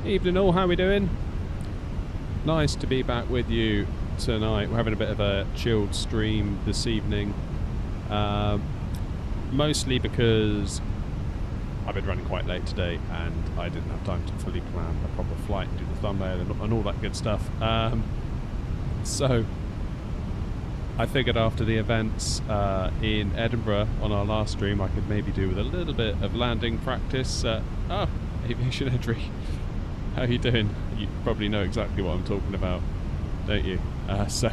Evening all, how we doing? Nice to be back with you tonight. We're having a bit of a chilled stream this evening. Mostly because I've been running quite late today and I didn't have time to fully plan a proper flight and do the thumbnail and all that good stuff. So I figured after the events in Edinburgh on our last stream I could maybe do with a little bit of landing practice. Aviation entry. How you doing? You probably know exactly what I'm talking about, don't you? So,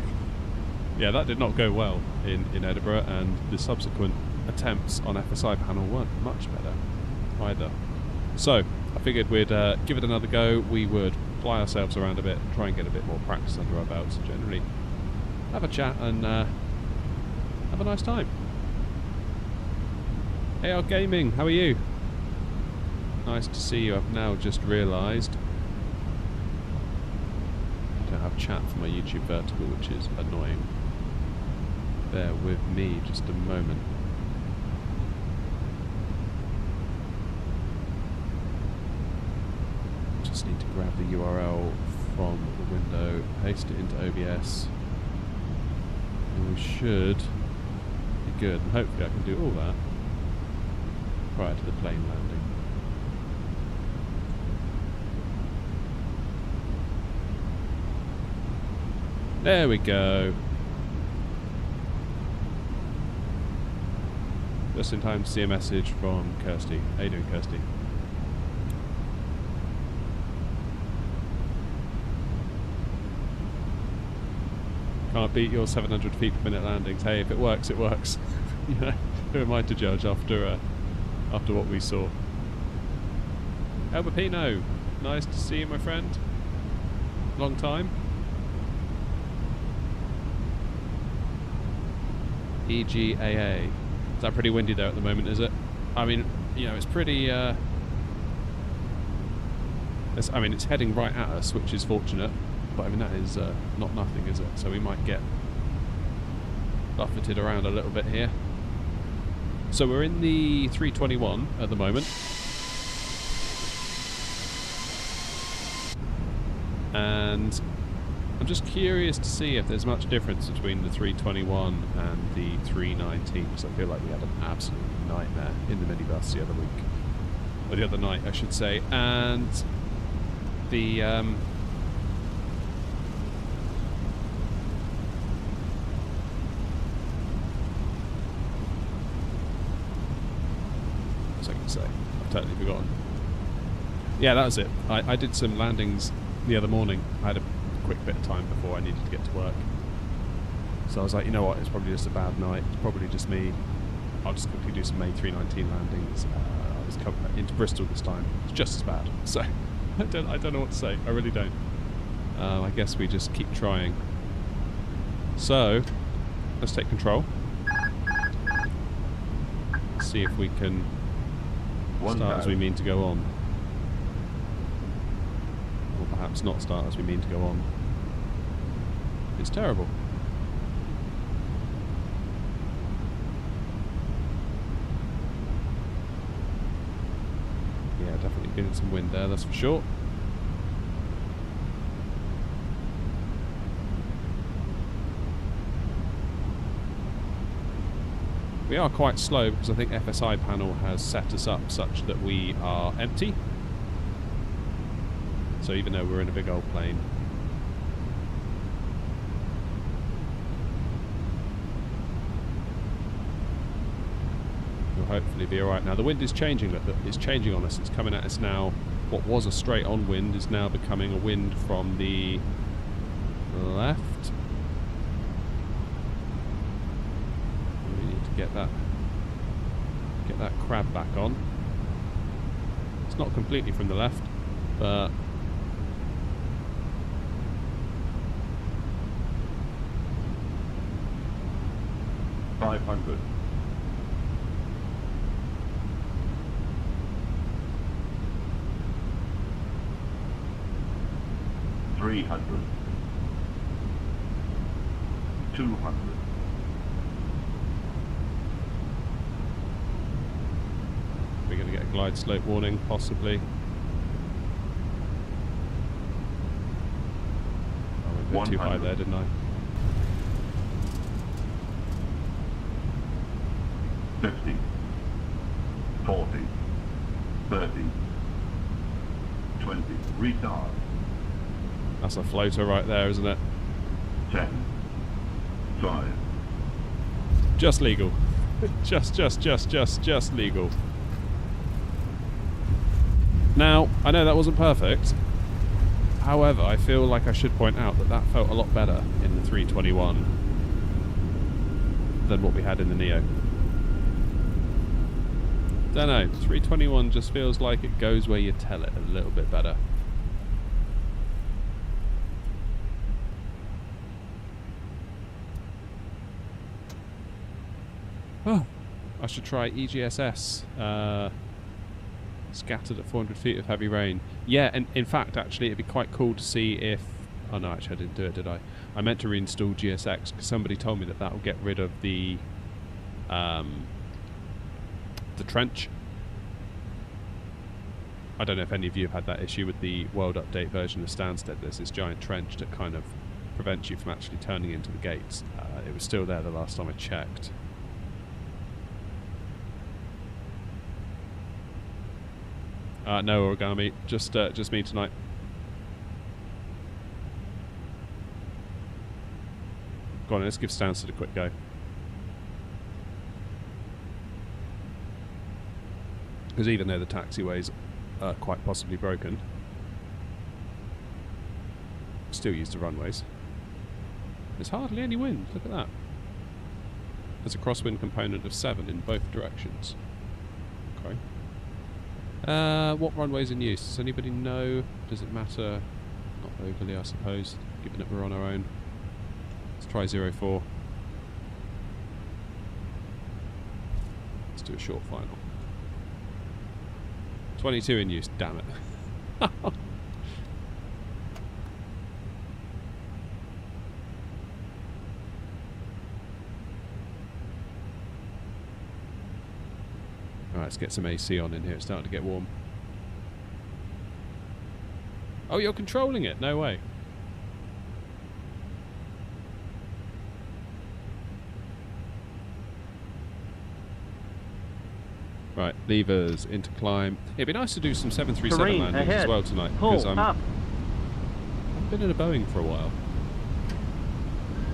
yeah, that did not go well in Edinburgh, and the subsequent attempts on FSI panel weren't much better either. So, I figured we'd give it another go. We would fly ourselves around a bit, try and get a bit more practice under our belts, and generally have a chat and have a nice time. AR Gaming, how are you? Nice to see you. I've now just realised I don't have chat for my YouTube vertical, which is annoying. Bear with me just a moment. Just need to grab the URL from the window, paste it into OBS, and we should be good. And hopefully I can do all that prior to the plane landing. There we go. Just in time to see a message from Kirsty. How you doing, Kirsty? Can't beat your 700 feet per minute landings. Hey, if it works, it works. You know, who am I to judge after what we saw? Alberpino, nice to see you, my friend. Long time. EGAA. Is that pretty windy there at the moment, is it? I mean, you know, it's pretty... I mean, it's heading right at us, which is fortunate. But I mean, that is not nothing, is it? So we might get buffeted around a little bit here. So we're in the 321 at the moment. And I'm just curious to see if there's much difference between the 321 and the 319, because I feel like we had an absolute nightmare in the minibus the other week. Or the other night, I should say. And the... what was I going to say? I've totally forgotten. Yeah, that was it. I did some landings the other morning. I had a quick bit of time before I needed to get to work, so I was like, you know what, it's probably just a bad night, it's probably just me, I'll just quickly do some A319 landings. I was coming into Bristol this time, it's just as bad, so I don't know what to say, I really don't. I guess we just keep trying. So let's take control, see if we can start as we mean to go on, or perhaps not start as we mean to go on. It's terrible. Yeah, definitely getting some wind there, that's for sure. We are quite slow because I think FSI panel has set us up such that we are empty. So even though we're in a big old plane, we'll hopefully be alright. Now the wind is changing, look, it's changing on us, it's coming at us now. What was a straight on wind is now becoming a wind from the left. We need to get that crab back on. It's not completely from the left, but 500. 300. 200. We're going to get a glide slope warning, possibly. a bit too high 100. there, didn't I? 50, 40, 30, 20, retard, That's a floater right there, isn't it? 10, 5, Just legal. just legal. Now, I know that wasn't perfect. However, I feel like I should point out that that felt a lot better in the 321 than what we had in the Neo. Don't know, 321 just feels like it goes where you tell it a little bit better. Oh, I should try EGSS. Scattered at 400 feet of heavy rain. Yeah, and in fact, actually, it'd be quite cool to see if... Oh no, actually, I didn't do it, did I? I meant to reinstall GSX because somebody told me that that will get rid of the trench. I don't know if any of you have had that issue with the World Update version of Stansted. There's this giant trench that kind of prevents you from actually turning into the gates. It was still there the last time I checked. No origami, just me tonight. Go on, let's give Stansted a quick go. Because even though the taxiways are quite possibly broken, still use the runways. There's hardly any wind, look at that. There's a crosswind component of 7 in both directions. Okay. What runways in use? Does anybody know? Does it matter? Not overly, I suppose, given that we're on our own. Let's try 04. Let's do a short final. 22 in use, damn it. Alright, let's get some AC on in here. It's starting to get warm. Oh, you're controlling it? No way. Right, levers, into climb. It'd be nice to do some 737 Terrain landings ahead. as well tonight. Pull Because up. I've been in a Boeing for a while.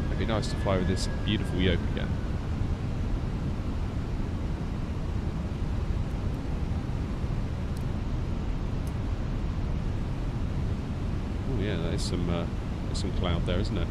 It'd be nice to fly with this beautiful yoke again. Oh yeah, there's some cloud there, isn't it?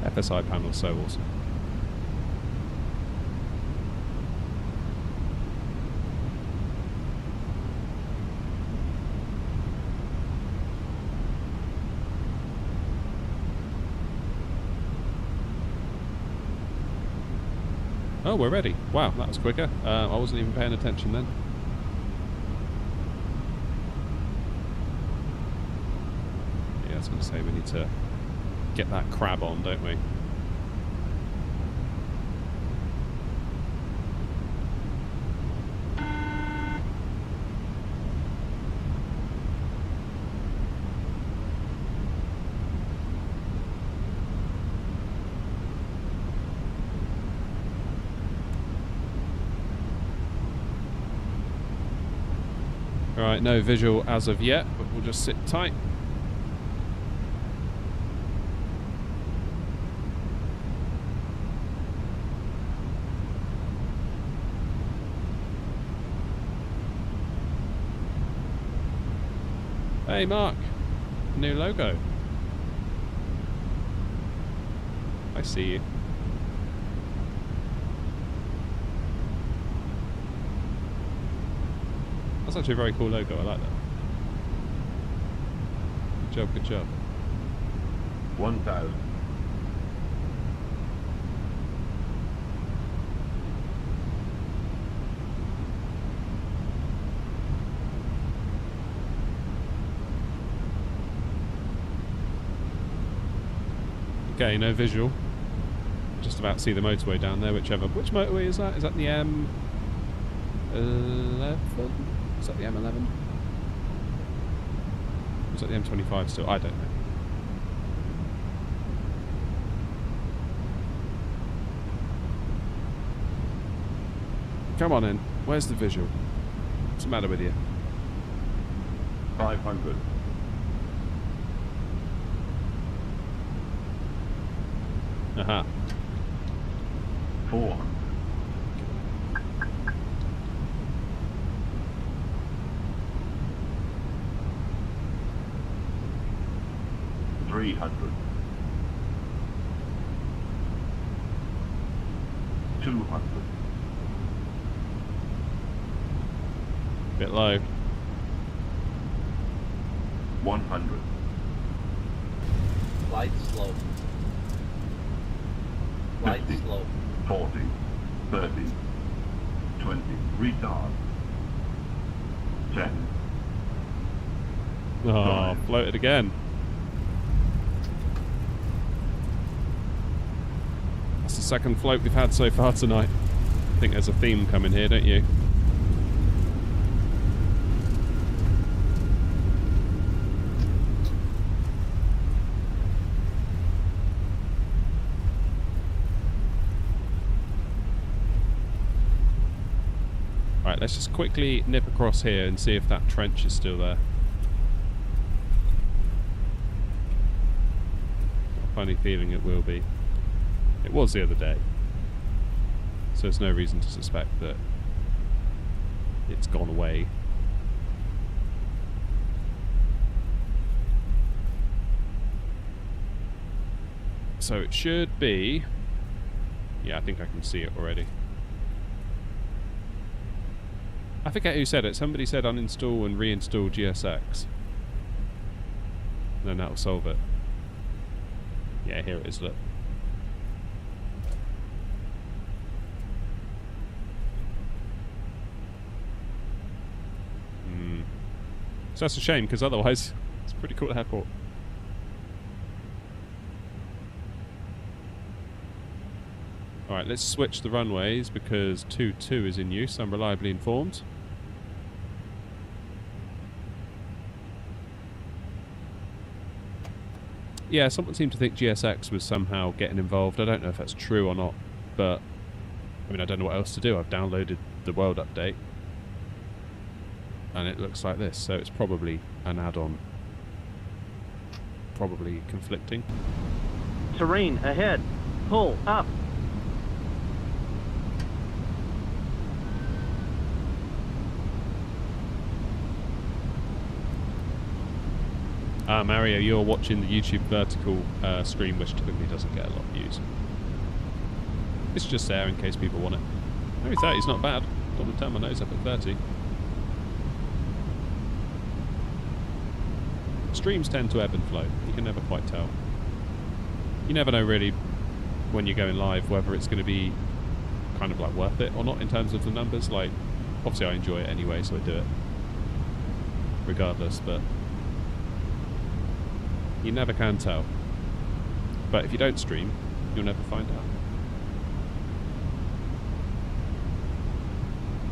FSI panel, so awesome. Oh, we're ready. Wow, that was quicker. I wasn't even paying attention then. Yeah, I was going to say we need to get that crab on, don't we? Alright, no visual as of yet, but we'll just sit tight. Hey Mark, new logo. I see you. That's actually a very cool logo, I like that. Good job, good job. 1,000. Okay, no visual. Just about to see the motorway down there, whichever. Which motorway is that? Is that the M11? Is that the M11? Is that the M25 still? I don't know. Come on in. Where's the visual? What's the matter with you? 500. Aha. 400. 300. 200. Bit low. 100. Light slow. Light 50, slow. 40, 30, 20, retard. 10. Oh, floated again. That's the second float we've had so far tonight. I think there's a theme coming here, don't you? Right, let's just quickly nip across here and see if that trench is still there. Got a funny feeling it will be. It was the other day. So there's no reason to suspect that it's gone away. So it should be... Yeah, I think I can see it already. I forget who said it. Somebody said uninstall and reinstall GSX. Then that'll solve it. Yeah, here it is, look. So that's a shame, because otherwise it's a pretty cool airport. Alright, let's switch the runways because 2-2 is in use, I'm reliably informed. Yeah, someone seemed to think GSX was somehow getting involved. I don't know if that's true or not, but I mean, I don't know what else to do. I've downloaded the world update and it looks like this, so it's probably an add-on. Probably conflicting. Terrain ahead. Pull up. Mario, you're watching the YouTube vertical stream, which typically doesn't get a lot of views. It's just there in case people want it. Maybe 30 is not bad. Don't want to turn my nose up at 30. Streams tend to ebb and flow. You can never quite tell. You never know really when you're going live whether it's going to be kind of like worth it or not in terms of the numbers. Like, obviously I enjoy it anyway, so I do it regardless, but you never can tell. But if you don't stream, you'll never find out.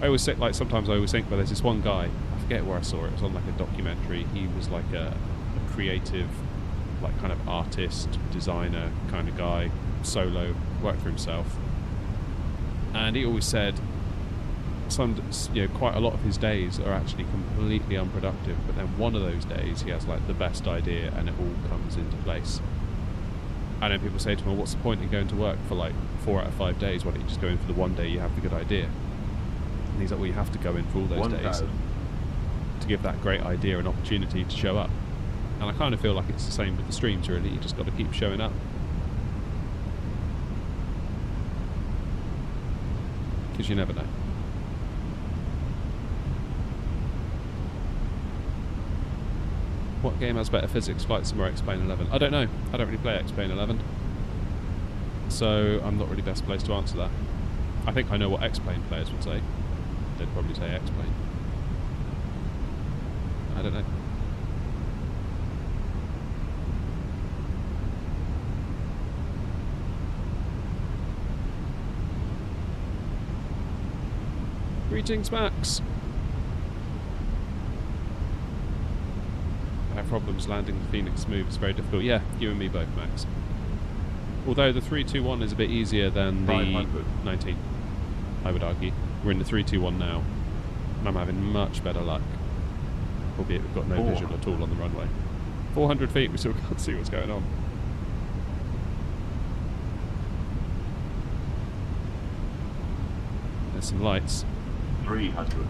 I always think, like, sometimes I always think, well, there's this one guy, I forget where I saw it, it was on like a documentary. He was like a creative, like kind of artist, designer kind of guy, solo, worked for himself. And he always said quite a lot of his days are actually completely unproductive, but then one of those days he has like the best idea and it all comes into place. And then people say to him, well, what's the point in going to work for like 4 out of 5 days? Why don't you just go in for the one day you have the good idea? And he's like, well, you have to go in for all those days to give that great idea an opportunity to show up. And I kind of feel like it's the same with the streams, really. You just got to keep showing up, because you never know. What game has better physics, Flight Sim or X-Plane 11? I don't know. I don't really play X-Plane 11, so I'm not really best placed to answer that. I think I know what X-Plane players would say. They'd probably say X-Plane. I don't know. Greetings, Max. I have problems landing the Phoenix smooth. It's very difficult. Yeah, you and me both, Max. Although the 321 is a bit easier than the 19, I would argue. We're in the 321 now, and I'm having much better luck. Albeit we've got no visual at all on the runway. 400 feet, we still can't see what's going on. There's some lights. 300.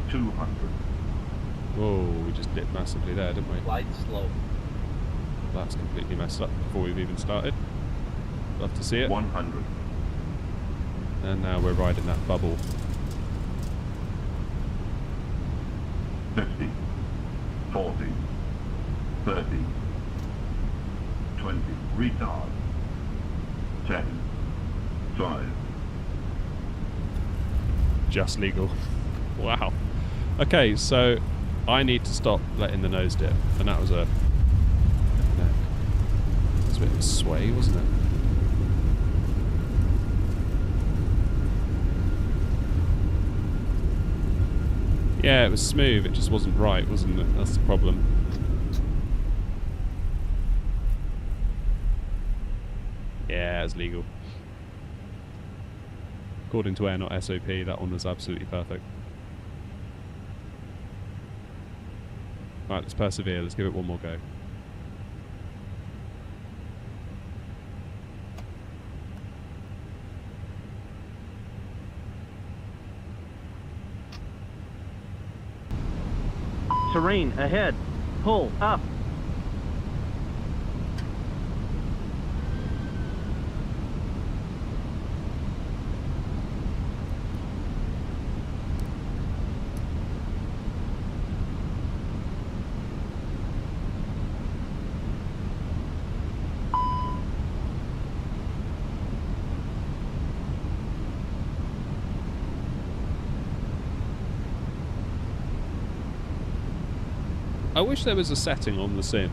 200. Whoa, we just dipped massively there, didn't we? Light slope. That's completely messed up before we've even started. Love to see it. 100. And now we're riding that bubble. 50. 40. 30. 20. Retard. 10. 5. Just legal. Wow. Okay, so I need to stop letting the nose dip, and that was a bit of a sway, wasn't it? Yeah, it was smooth, it just wasn't right, wasn't it? That's the problem. Yeah, it's legal. According to AirNOTT SOP, that one was absolutely perfect. Right, let's persevere, let's give it one more go. Terrain ahead. Pull up. I wish there was a setting on the sim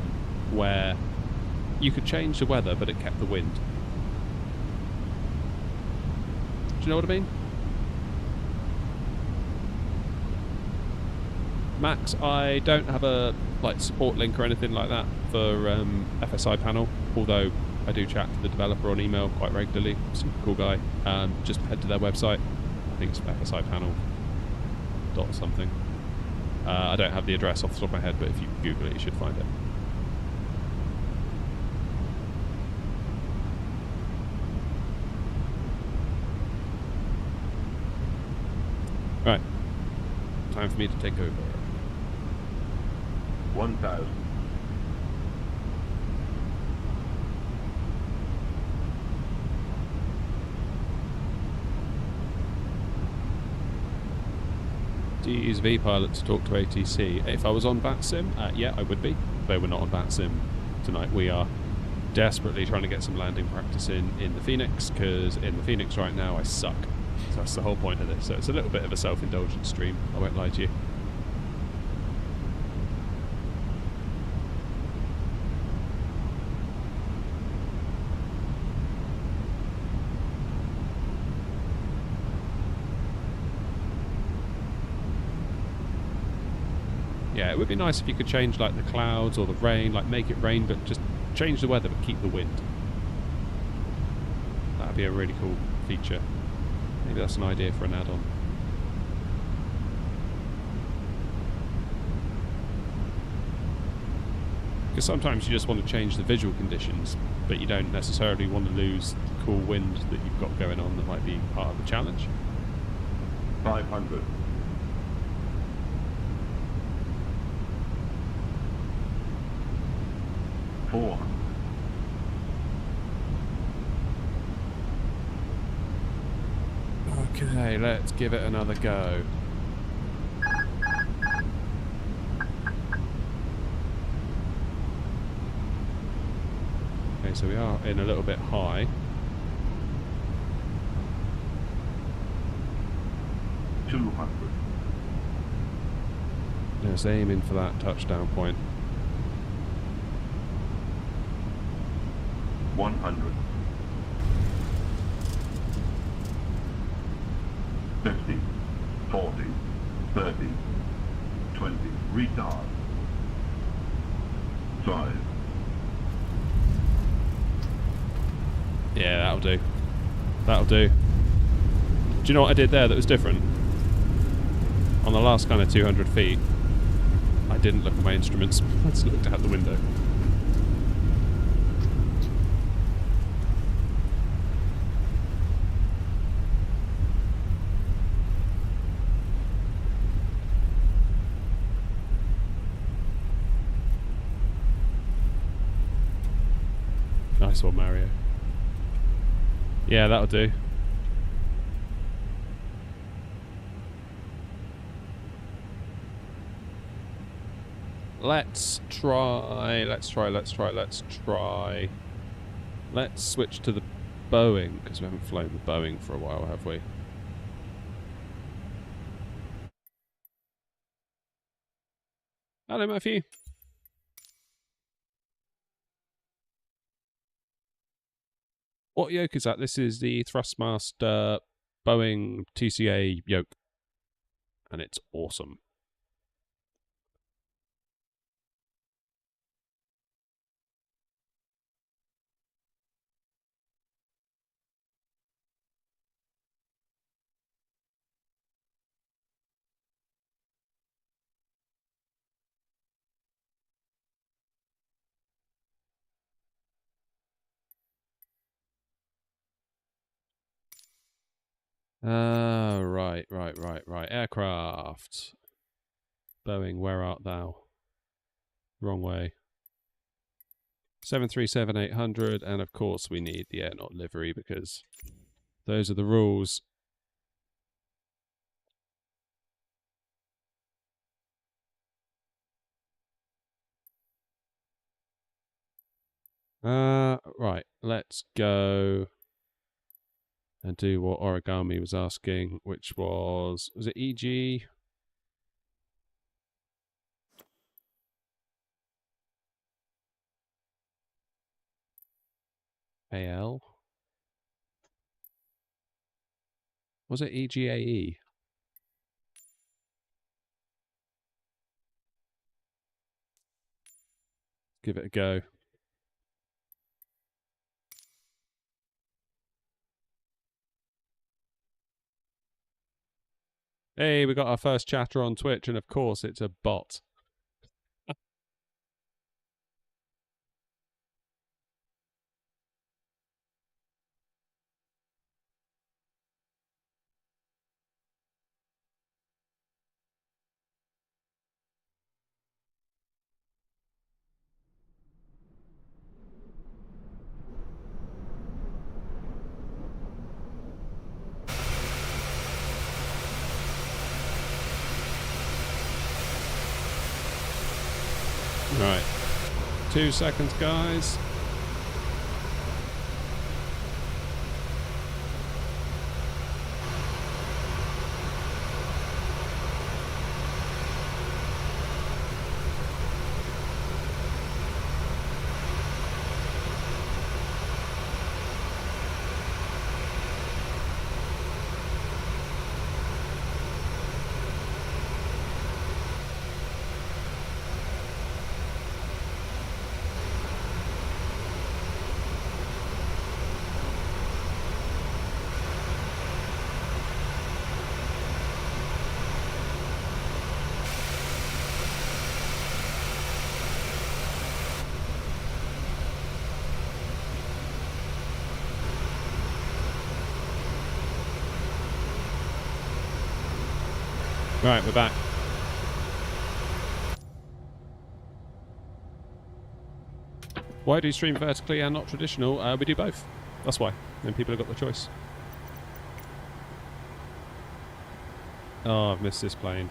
where you could change the weather but it kept the wind. Do you know what I mean? Max, I don't have a support link or anything like that for FSI panel, although I do chat to the developer on email quite regularly. Super cool guy. Just head to their website. I think it's FSI panel dot something. I don't have the address off the top of my head, but if you Google it, you should find it. Right. Time for me to take over. 1,000. Do you use VPilot to talk to ATC? If I was on VATSIM, yeah, I would be. Though we're not on VATSIM tonight. We are desperately trying to get some landing practice in the Phoenix, because in the Phoenix right now I suck. So that's the whole point of this. So it's a little bit of a self-indulgent stream, I won't lie to you. Yeah, it would be nice if you could change like the clouds or the rain, like make it rain, but just change the weather but keep the wind. That'd be a really cool feature. Maybe that's an idea for an add-on. Because sometimes you just want to change the visual conditions, but you don't necessarily want to lose the cool wind that you've got going on that might be part of the challenge. 500. 400. Okay, let's give it another go. Okay, so we are in a little bit high. 200. Let's aim in for that touchdown point. 100. 50, 40, 30, 20. Retard. 5. Yeah, that'll do. That'll do. Do you know what I did there that was different? On the last kind of 200 feet, I didn't look at my instruments. I just looked out the window. Nice one, Mario. Yeah, that'll do. Let's try. Let's switch to the Boeing, because we haven't flown the Boeing for a while, have we? Hello, Matthew. What yoke is that? This is the Thrustmaster Boeing TCA yoke, and it's awesome. Right. Aircraft. Boeing, where art thou? Wrong way. 737-800, and of course we need the AirNOTT livery because those are the rules. Right, let's go and do what Origami was asking, which was it EG? AL? Was it EGAE? Give it a go. Hey, we got our first chatter on Twitch, and of course it's a bot. Right. 2 seconds, guys. Right, we're back. Why do you stream vertically and not traditional? We do both. That's why. Then people have got the choice. Oh, I've missed this plane.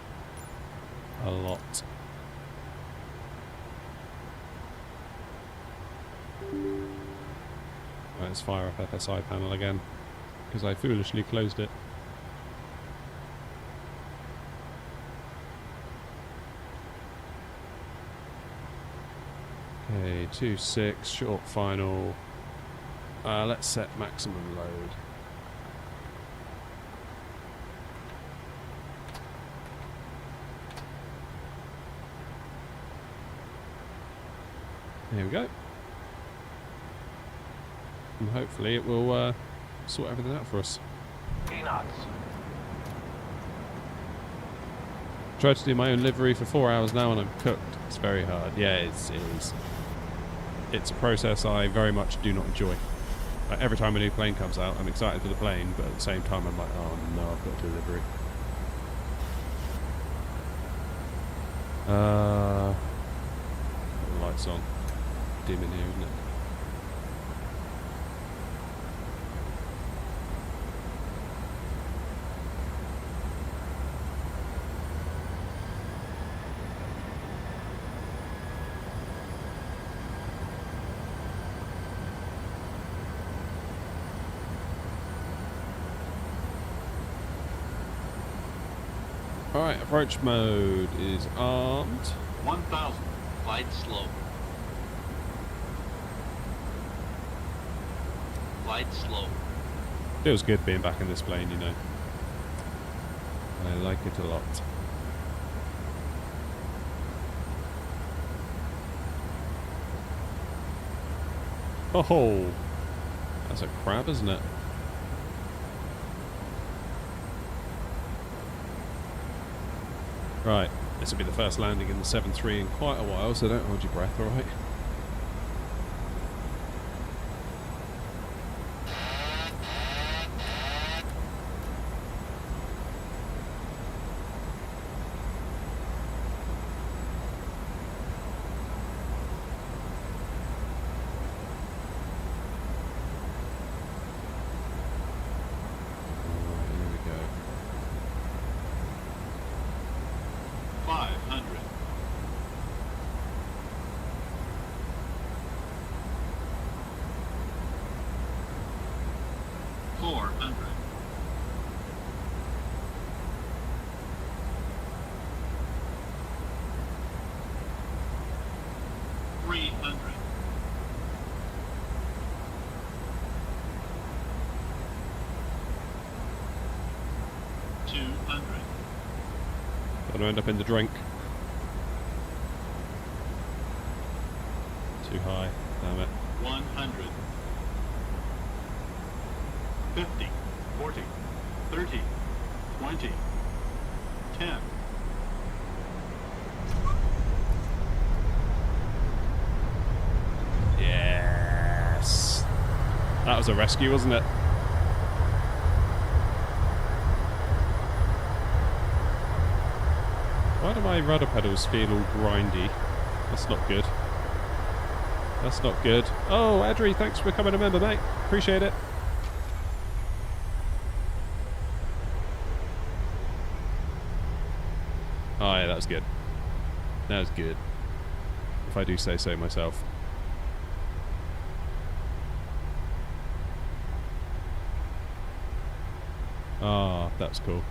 A lot. Right, let's fire up FSI panel again. Because I foolishly closed it. Okay, 2-6, short final. Let's set maximum load. There we go. And hopefully it will sort everything out for us. 3 knots. Tried to do my own livery for 4 hours now and I'm cooked. It's very hard. Yeah, it is. It's a process I very much do not enjoy. Like every time a new plane comes out, I'm excited for the plane, but at the same time I'm like, oh no, I've got to do livery. The lights on. Dim in here, isn't it? Alright, approach mode is armed. 1,000. Glide slow. Glide slow. Feels good being back in this plane, you know. I like it a lot. Oh, that's a crab, isn't it? Right, this will be the first landing in the 7-3 in quite a while, so don't hold your breath, alright? Gonna end up in the drink. Too high, damn it. 100. 50. 40. 30. 20. 10. Yes. That was a rescue, wasn't it? Why do my rudder pedals feel all grindy? That's not good. That's not good. Oh, Adri, thanks for becoming a member, mate. Appreciate it. Oh, yeah, that was good. That was good. If I do say so myself. Ah, oh, that's cool.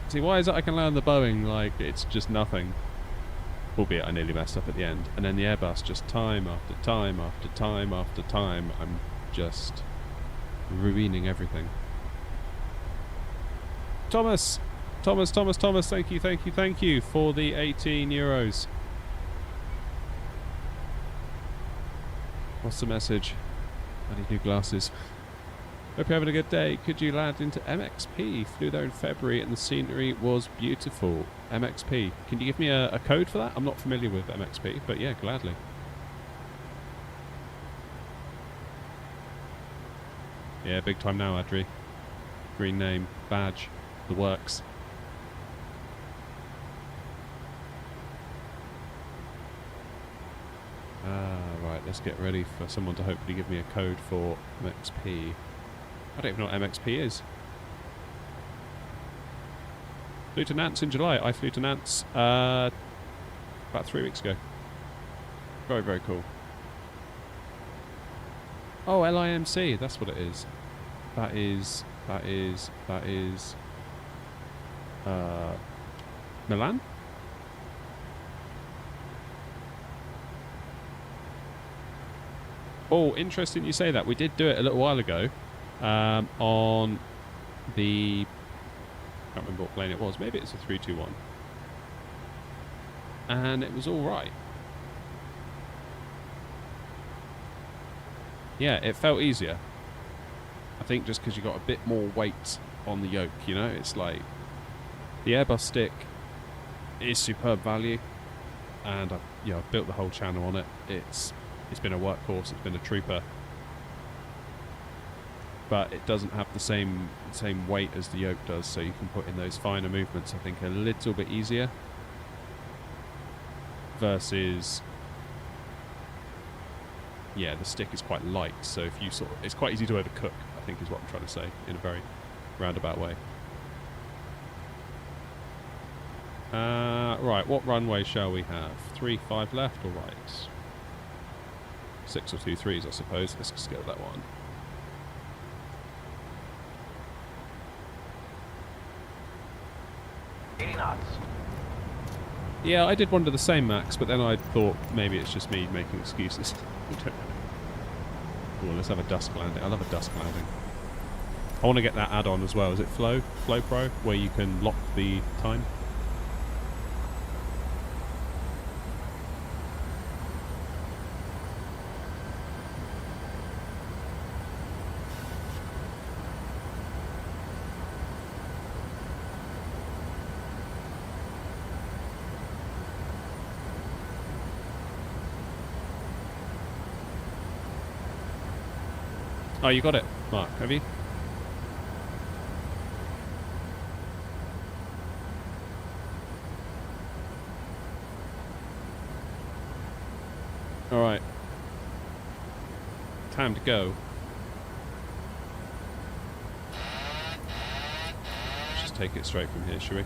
See, why is it I can land the Boeing like it's just nothing? Albeit I nearly messed up at the end. And then the Airbus, just time after time after time after time, I'm just ruining everything. Thomas, thank you for the 18 euros. What's the message? I need new glasses. Hope you're having a good day. Could you land into MXP? Flew there in February and the scenery was beautiful. MXP. Can you give me a code for that? I'm not familiar with MXP, but yeah, gladly. Yeah, big time now, Adri. Green name, badge, the works. Right, let's get ready for someone to hopefully give me a code for MXP. I don't even know what MXP is. Flew to Nantes in July. I flew to Nantes about 3 weeks ago. Very, very cool. Oh, LIMC, that's what it is. That is Milan? Oh, interesting you say that. We did do it a little while ago on the... I can't remember what plane it was. Maybe it's a 321. And it was all right. Yeah, it felt easier. I think just because you got a bit more weight on the yoke, you know? It's like... The Airbus stick is superb value. And I've built the whole channel on it. It's been a workhorse, it's been a trooper. But it doesn't have the same weight as the yoke does, so you can put in those finer movements, I think, a little bit easier. Versus... Yeah, the stick is quite light, so if you it's quite easy to overcook, I think is what I'm trying to say, in a very roundabout way. Right, what runway shall we have? 3-5 left or right? 6 or 2 3s, I suppose. Let's just go with that one. Yeah, I did wonder the same, Max, but then I thought maybe it's just me making excuses. Cool, let's have a dusk landing. I love a dusk landing. I want to get that add-on as well. Is it Flow Pro, where you can lock the time? Oh, you got it, Mark, have you? Alright. Time to go. Let's just take it straight from here, shall we?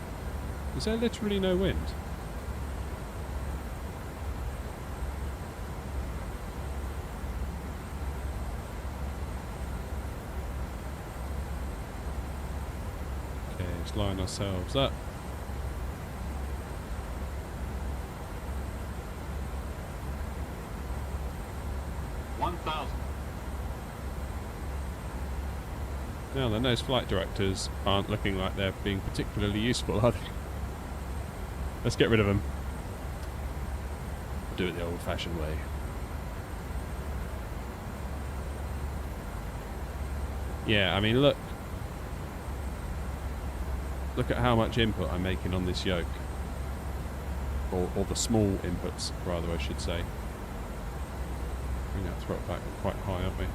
Is there literally no wind? Line ourselves up. Now then, those flight directors aren't looking like they're being particularly useful, are they? Let's get rid of them. We'll do it the old-fashioned way. Yeah, I mean, look. Look at how much input I'm making on this yoke. Or the small inputs, rather, I should say. Bring that throttle back quite high, aren't we?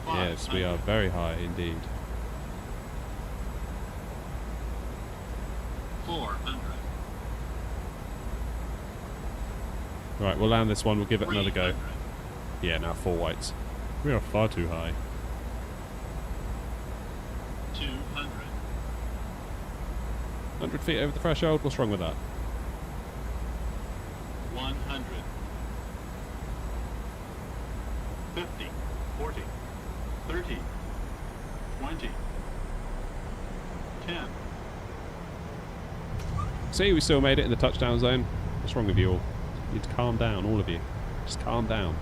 Yes, we are very high indeed. 400. Right, we'll land this one, we'll give it another go. Yeah, now 4 whites. We are far too high. 200. 100 feet over the threshold, what's wrong with that? 100. 50. 40. 30. 20. 10. See, we still made it in the touchdown zone. What's wrong with you all? You need to calm down, all of you. Just calm down.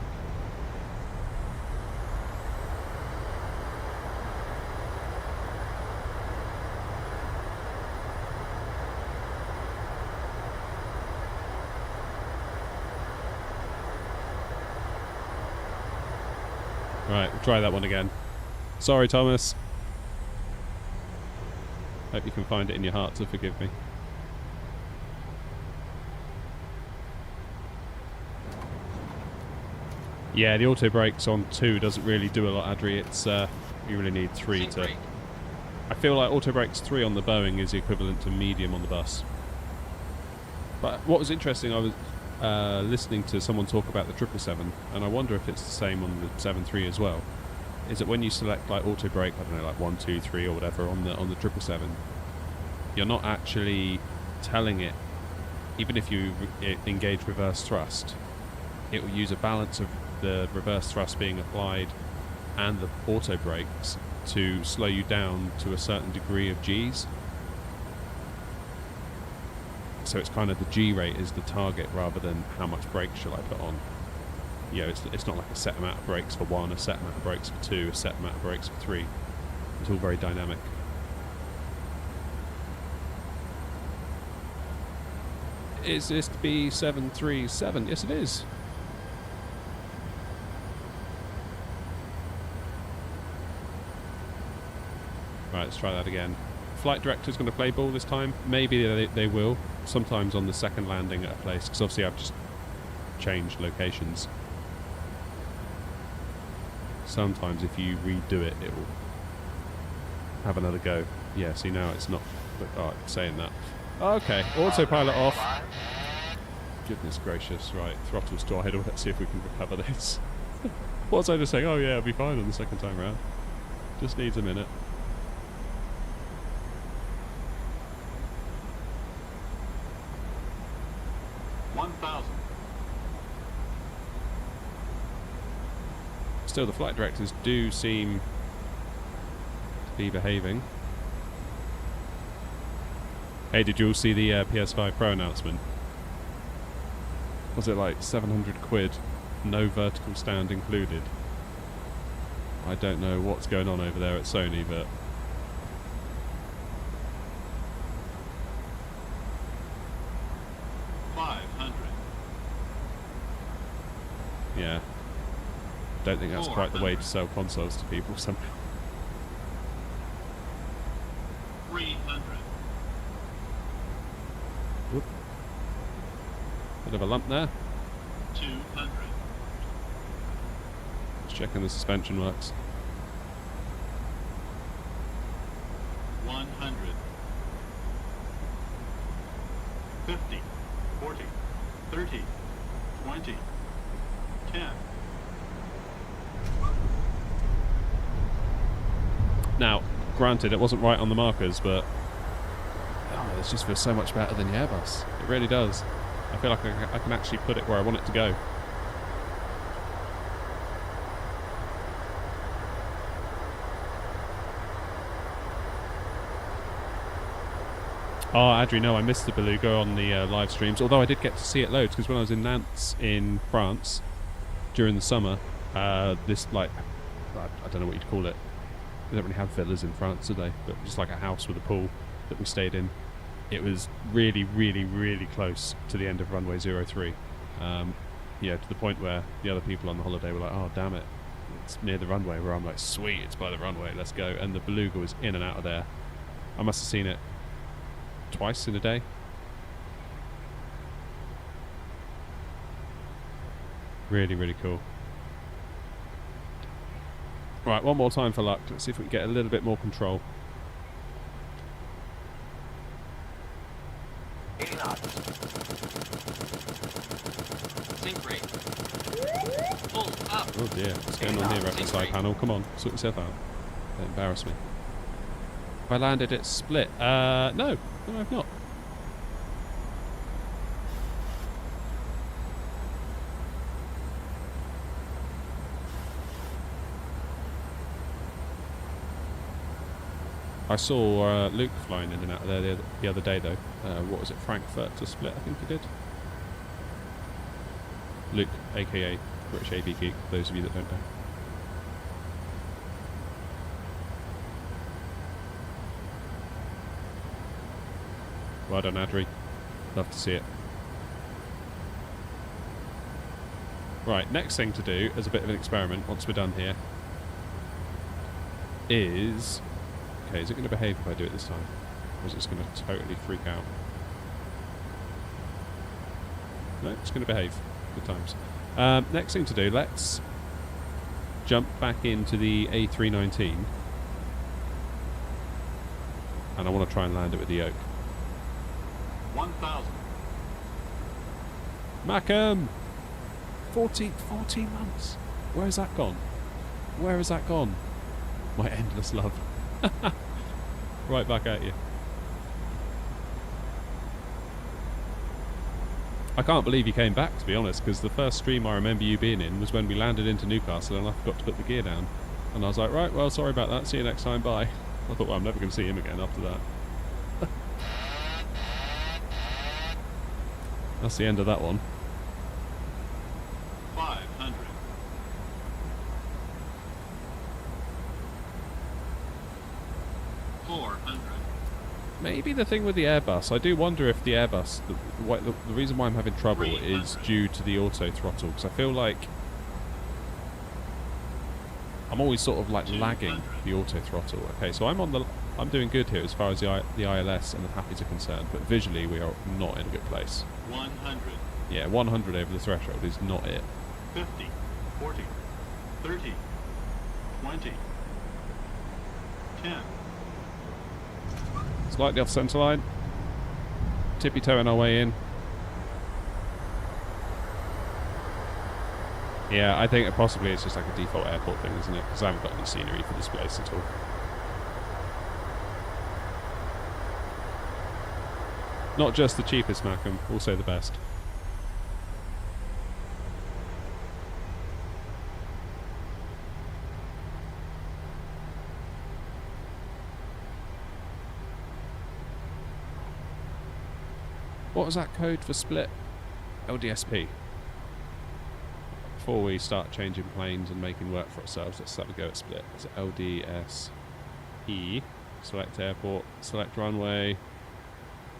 Right, we'll try that one again. Sorry, Thomas. Hope you can find it in your heart to forgive me. Yeah, the auto brakes on 2 doesn't really do a lot, Adri. It's you really need 3 to... I feel like auto brakes 3 on the Boeing is the equivalent to medium on the bus. But what was interesting, I was listening to someone talk about the 777, and I wonder if it's the same on the 73 as well. Is that when you select like auto brake, I don't know, like 1, 2, 3 or whatever on the 777, you're not actually telling it, even if you engage reverse thrust, it will use a balance of the reverse thrust being applied and the auto brakes to slow you down to a certain degree of G's. So it's kind of the G rate is the target rather than how much brakes shall I put on. You know, it's not like a set amount of brakes for 1, a set amount of brakes for 2, a set amount of brakes for 3. It's all very dynamic. Is this B737? Yes, it is. Right, let's try that again. Flight director's going to play ball this time. Maybe they will. Sometimes on the second landing at a place, because obviously I've just changed locations. Sometimes if you redo it, it will have another go. Yeah, see now it's not. Oh, saying that. Okay, autopilot off. Goodness gracious, right, throttles to idle. Let's see if we can recover this. What was I just saying? Oh yeah, it'll be fine on the second time round. Just needs a minute. Still, the flight directors do seem to be behaving. Hey, did you all see the PS5 Pro announcement? Was it like 700 quid, no vertical stand included? I don't know what's going on over there at Sony, but... yeah. Don't think that's quite the way to sell consoles to people somehow. 300. Whoop. Bit of a lump there. 200. Just checking the suspension works. 100. 50. 40. 30. 20. 10. Now, granted, it wasn't right on the markers, but oh, this just feels so much better than the Airbus. It really does. I feel like I can actually put it where I want it to go. Oh, Adri, no, I missed the Beluga on the live streams, although I did get to see it loads, because when I was in Nantes in France during the summer, this, like, I don't know what you'd call it. They don't really have villas in France, do they? But just like a house with a pool that we stayed in. It was really, really, really close to the end of runway 03. Yeah, to the point where the other people on the holiday were like, oh, damn it. It's near the runway, where I'm like, sweet, it's by the runway, let's go. And the Beluga was in and out of there. I must have seen it twice in a day. Really, really cool. Right, one more time for luck. Let's see if we can get a little bit more control. Sink rate. Pull up. Oh dear, what's going on here, right side panel? Come on, sort yourself out. Don't embarrass me. Have I landed it split? No, I've not. I saw Luke flying in and out of there the other day, though. What was it, Frankfurt to Split, I think he did. Luke, aka British AV Geek, for those of you that don't know. Well done, Adri. Love to see it. Right, next thing to do, as a bit of an experiment, once we're done here, is... okay, is it going to behave if I do it this time? Or is it just going to totally freak out? No, it's going to behave. Good times. Next thing to do, let's jump back into the A319. And I want to try and land it with the yoke. 1,000. Macam! 14 months! Where has that gone? Where has that gone? My endless love. Right back at you. I can't believe you came back, to be honest, because the first stream I remember you being in was when we landed into Newcastle and I forgot to put the gear down. And I was like, right, well, sorry about that, see you next time, bye. I thought, well, I'm never going to see him again after that. That's the end of that one. 500. 400. Maybe the thing with the Airbus, I do wonder if the Airbus, the reason why I'm having trouble is due to the auto throttle, because I feel like I'm always sort of like lagging the auto throttle. Okay, so I'm doing good here as far as the ILS and the Pappies are concerned, but visually we are not in a good place. 100. Yeah, 100 over the threshold is not it. 50. 40. 30. 20. 10. Slightly off centre line. Tippy toeing our way in. Yeah, I think possibly it's just like a default airport thing, isn't it? Because I haven't got any scenery for this place at all. Not just the cheapest, Malcolm, also the best. What was that code for split? LDSP. Before we start changing planes and making work for ourselves, let's have a go at split. It's LDSE. Select airport, select runway.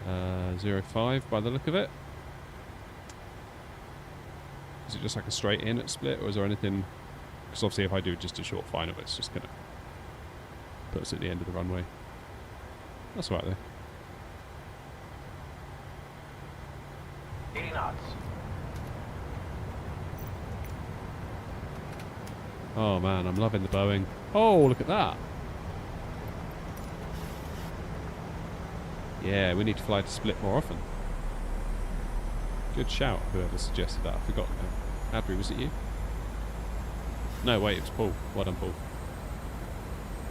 05 by the look of it. Is it just like a straight in at split, or is there anything? Because obviously if I do just a short final, it's just going to put us at the end of the runway. That's all right though. 80 knots. Oh man, I'm loving the Boeing. Oh, look at that. Yeah, we need to fly to split more often. Good shout, whoever suggested that. I forgot. Adri, was it you? No, wait, it was Paul. Well done, Paul.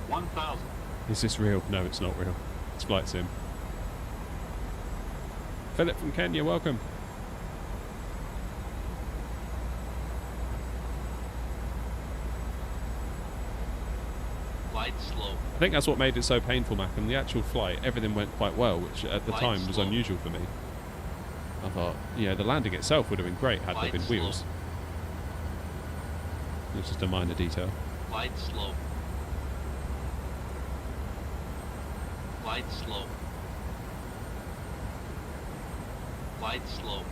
1,000. Is this real? No, it's not real. It's Flight Sim. Philip from Kenya, welcome. Light slope. I think that's what made it so painful, Malcolm. The actual flight, everything went quite well, which at the Light time was slope. unusual for me. I thought, the landing itself would have been great had there Light been slope. wheels. It's just a minor detail. Light slope. Light slope. Light slope.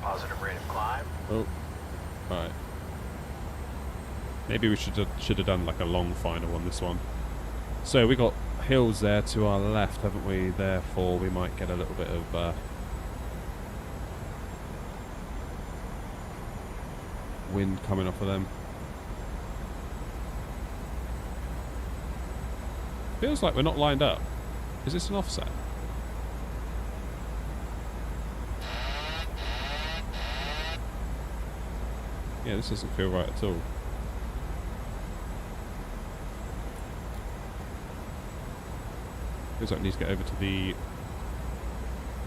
Positive rate of climb. Oh, right. Maybe we should have done like a long final on this one. So we got hills there to our left, haven't we? Therefore, we might get a little bit of wind coming off of them. Feels like we're not lined up. Is this an offset? Yeah, this doesn't feel right at all. Feels like we need to get over to the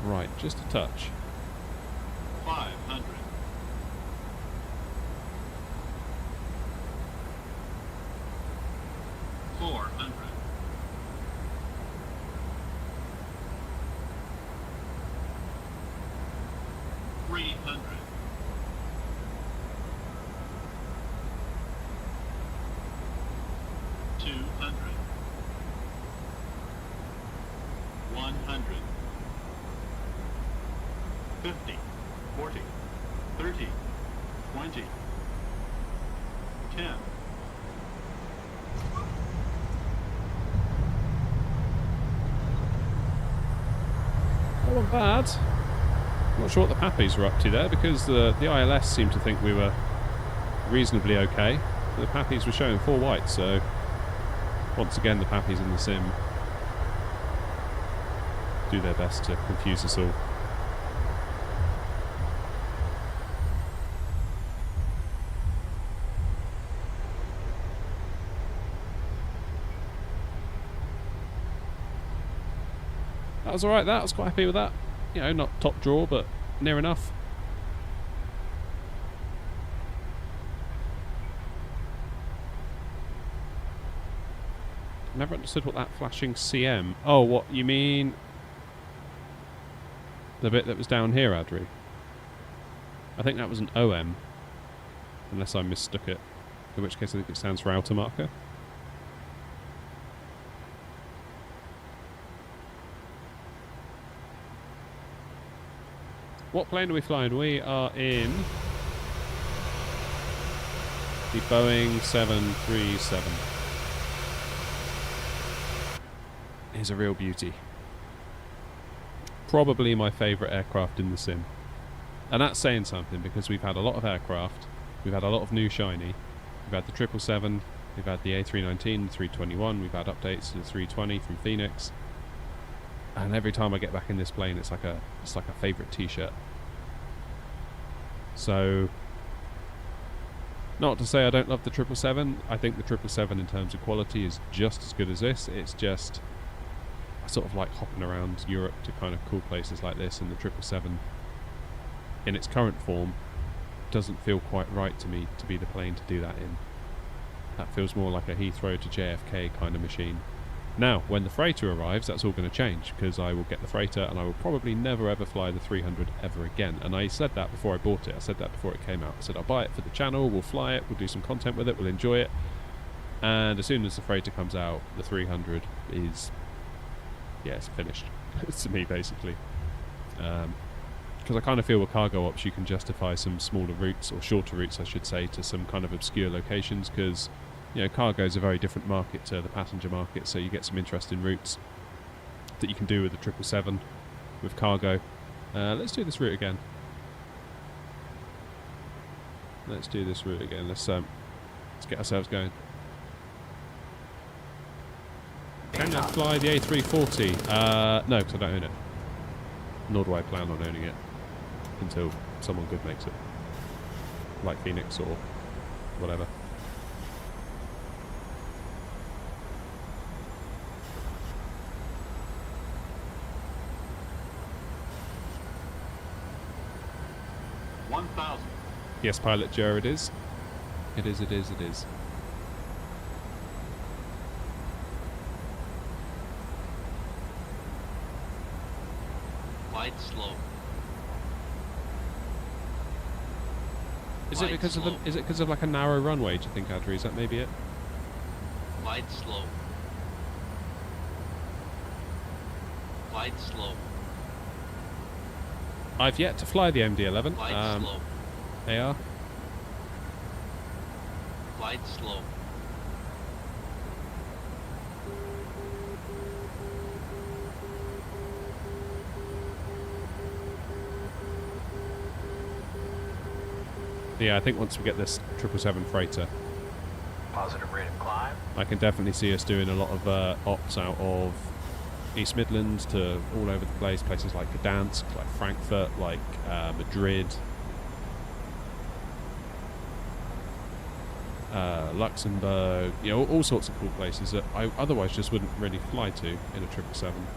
right, just a touch. 500. 400. 300. 200. 100. 50. 40. 30. 20. 10. That wasn't bad. Not sure what the Pappies were up to there, because the ILS seemed to think we were reasonably okay. The Pappies were showing 4 whites, so once again the Pappies in the sim do their best to confuse us all. That was alright, I was quite happy with that. Not top draw, but near enough. never understood what that flashing CM... Oh, what, you mean... the bit that was down here, Adri? I think that was an OM. Unless I mistook it. In which case I think it stands for outer marker. What plane are we flying? We are in the Boeing 737. It's a real beauty. Probably my favourite aircraft in the sim. And that's saying something because we've had a lot of aircraft, we've had a lot of new shiny, we've had the 777, we've had the A319, the 321, we've had updates to the 320 from Phoenix. And every time I get back in this plane, it's like a favourite T-shirt. So, not to say I don't love the 777. I think the 777 in terms of quality is just as good as this. It's just I sort of like hopping around Europe to kind of cool places like this, and the 777, in its current form, doesn't feel quite right to me to be the plane to do that in. That feels more like a Heathrow to JFK kind of machine. Now, when the freighter arrives, that's all going to change, because I will get the freighter and I will probably never ever fly the 300 ever again. And I said that before I bought it. I said that before it came out. I said I'll buy it for the channel, we'll fly it, we'll do some content with it, we'll enjoy it. And as soon as the freighter comes out, the 300 is, yeah, it's finished. To me, basically. Because I kind of feel with cargo ops you can justify some smaller routes, or shorter routes I should say, to some kind of obscure locations, because you know, cargo is a very different market to the passenger market, so you get some interesting routes that you can do with the 777 with cargo. Let's do this route again. Let's do this route again. Let's get ourselves going. Can I fly the A340? No, because I don't own it. Nor do I plan on owning it until someone good makes it, like Phoenix or whatever. Yes, Pilot Joe, it is. It is. Light slow. Is it because of like a narrow runway, do you think, Adri? Is that maybe it? Light slow. Light slow. I've yet to fly the MD-11. Light slow. AR. Light slow. Yeah, I think once we get this 777 freighter, Positive rate of climb. I can definitely see us doing a lot of ops out of East Midlands to all over the place, places like Gdansk, like Frankfurt, like Madrid, Luxembourg, you know, all sorts of cool places that I otherwise just wouldn't really fly to in a 777.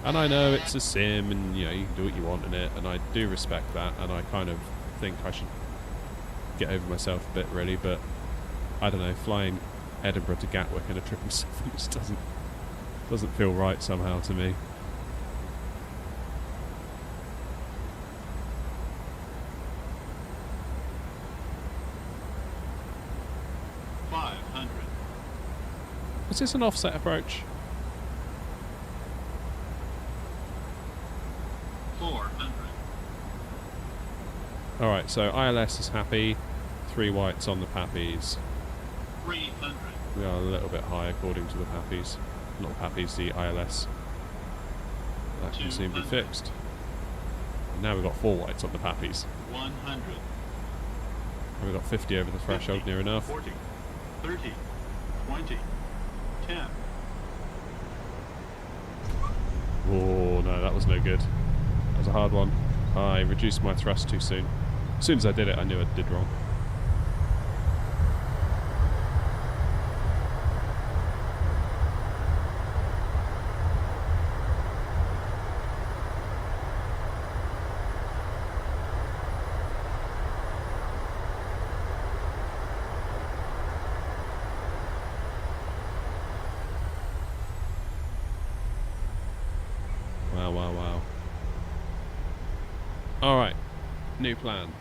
And I know it's a sim and, you know, you can do what you want in it, and I do respect that, and I kind of think I should get over myself a bit, really, but I don't know, flying Edinburgh to Gatwick in a 777 just doesn't feel right somehow to me. Is this an offset approach? 400. Alright, so ILS is happy. 3 whites on the Pappies. 300. We are a little bit high according to the Pappies. Not Pappies, the ILS. That can seem to be fixed. And now we've got 4 whites on the Pappies. 100. And we've got 50 over the threshold, 50, near enough. 40, 30, 20, 10. Oh no, that was no good. That was a hard one. I reduced my thrust too soon. As soon as I did it, I knew I did wrong. Wow, wow, wow. Alright, new plan.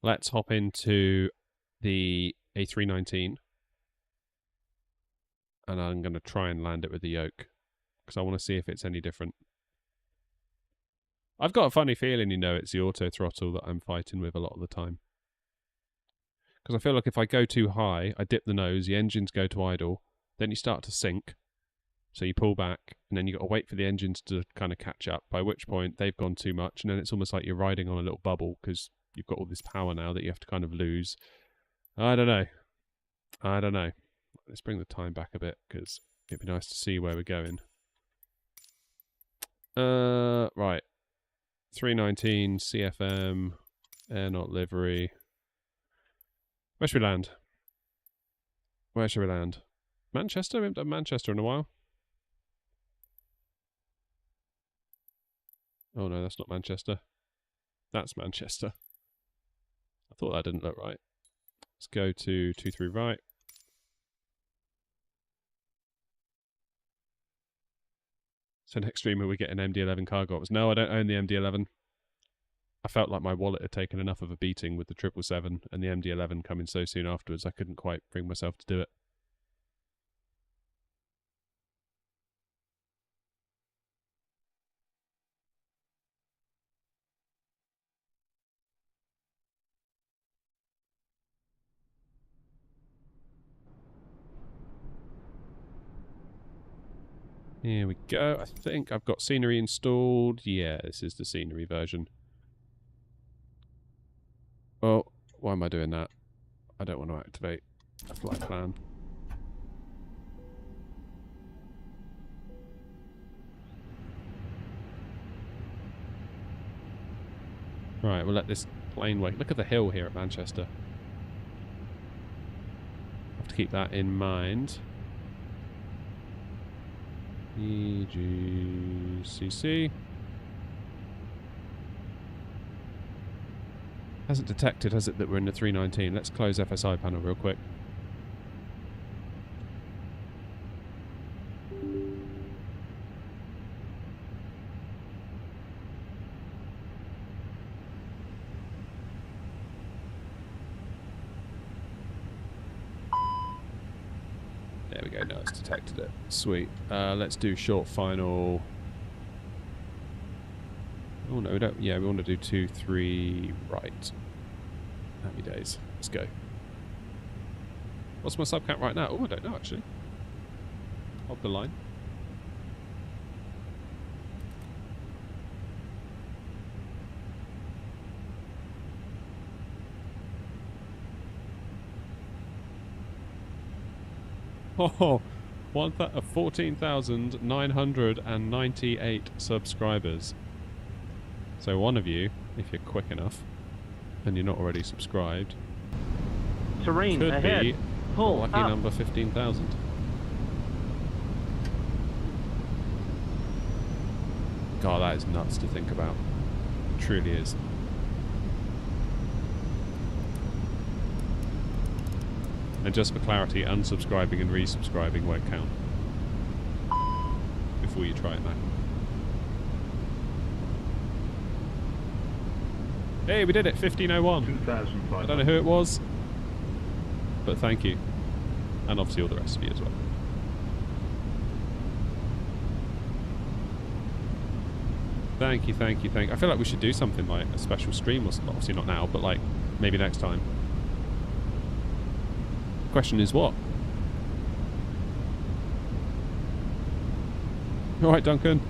Let's hop into the A319. And I'm going to try and land it with the yoke. Because I want to see if it's any different. I've got a funny feeling, you know, it's the auto throttle that I'm fighting with a lot of the time. Because I feel like if I go too high, I dip the nose, the engines go to idle, then you start to sink. So you pull back, and then you've got to wait for the engines to kind of catch up, by which point they've gone too much, and then it's almost like you're riding on a little bubble, because you've got all this power now that you have to kind of lose. I don't know. I don't know. Let's bring the time back a bit, because it'd be nice to see where we're going. Right. 319, CFM, AirNOTT livery. Where should we land? Where should we land? Manchester? We haven't done Manchester in a while. Oh no, that's not Manchester. That's Manchester. I thought that didn't look right. Let's go to 23 right. So next stream, are we getting MD-11 cargo ops? No, I don't own the MD-11. I felt like my wallet had taken enough of a beating with the 777 and the MD-11 coming so soon afterwards. I couldn't quite bring myself to do it. Here we go. I think I've got scenery installed. Yeah, this is the scenery version. Oh, why am I doing that? I don't want to activate a flight plan. Right, we'll let this plane wait. Look at the hill here at Manchester. Have to keep that in mind. EGCC. Hasn't detected, has it, that we're in the 319? Let's close FSI panel real quick. There we go, no, it's detected it. Sweet. Let's do short final. Oh no, we don't. Yeah, we want to do 2, 3 right. Happy days. Let's go. What's my subcap right now? Oh, I don't know actually. Hold the line. Oh, 14,998 subscribers. So one of you, if you're quick enough, and you're not already subscribed, Terrain could ahead. be Pull lucky up. number 15,000. God, that is nuts to think about. It truly is. And just for clarity, unsubscribing and resubscribing won't count before you try it now. Hey, we did it, 1501. 2,500. I don't know who it was, but thank you. And obviously all the rest of you as well. Thank you, thank you, thank you. I feel like we should do something like a special stream, or obviously not now, but like maybe next time. Question is what? Alright, Duncan.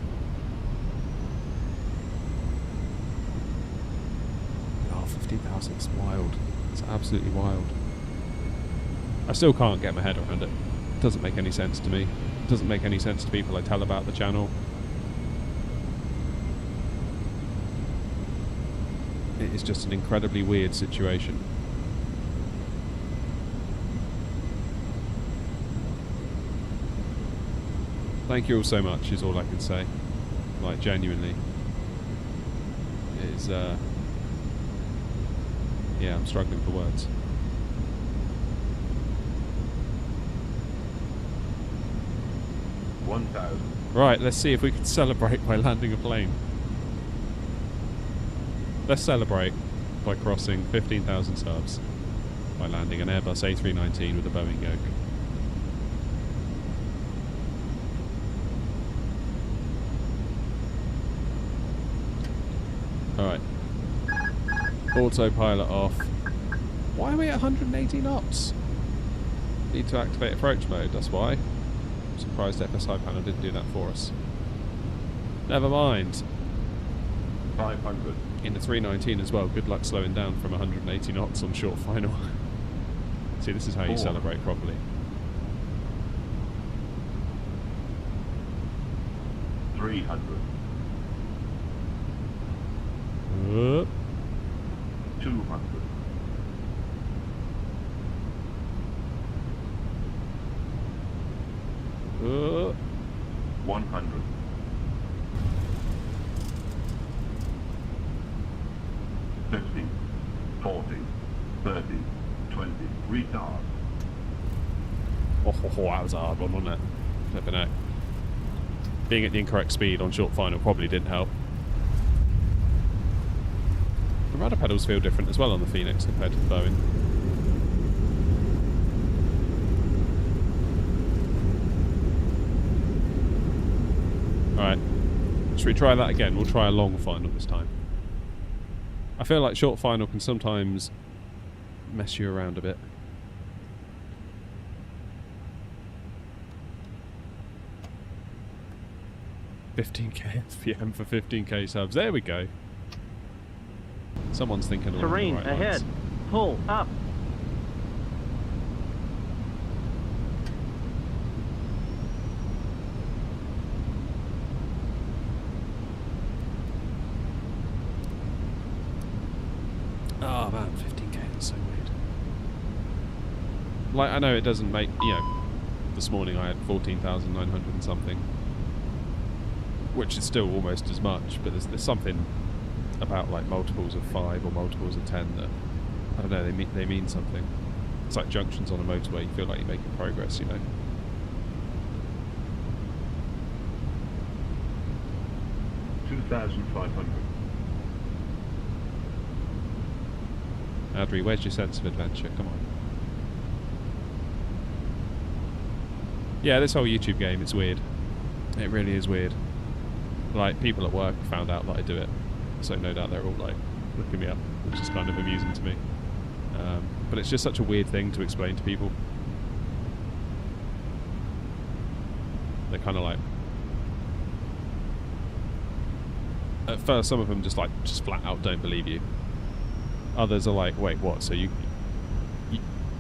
Oh, 50,000 is wild. It's absolutely wild. I still can't get my head around it. It doesn't make any sense to me. It doesn't make any sense to people I tell about the channel. It is just an incredibly weird situation. Thank you all so much is all I can say. Like, genuinely. It is, yeah, I'm struggling for words. $1,000. Right, let's see if we can celebrate by landing a plane. Let's celebrate by crossing 15,000 subs by landing an Airbus A319 with a Boeing yoke. Alright. Autopilot off. Why are we at 180 knots? Need to activate approach mode, that's why. I'm surprised FSI panel didn't do that for us. Never mind. 500. In the 319 as well, good luck slowing down from 180 knots on short final. See, this is how you 4. celebrate properly. 300. 200. 100. 50. 40. 30. 20. Retard. Oh, that was a hard one, wasn't it? Flipping out. Being at the incorrect speed on short final probably didn't help. The rudder pedals feel different as well on the Phoenix compared to the Boeing. Alright. Should we try that again? We'll try a long final this time. I feel like short final can sometimes mess you around a bit. $15k FPM for 15k subs. There we go. Someone's thinking along Terrain the right ahead. lines. Pull up. Oh man, 15k, that's so weird. Like, I know it doesn't make, you know, this morning I had 14,900 and something, which is still almost as much, but there's something about like multiples of 5 or multiples of 10 that, I don't know, they mean something. It's like junctions on a motorway, you feel like you're making progress, you know. $2,500. Adri, where's your sense of adventure? Come on. Yeah, this whole YouTube game, it's weird. It really is weird. Like, people at work found out that I do it, so no doubt they're all like looking me up, which is kind of amusing to me. But it's just such a weird thing to explain to people. They're kind of like, at first some of them just flat out don't believe you. Others are like, wait, what? So you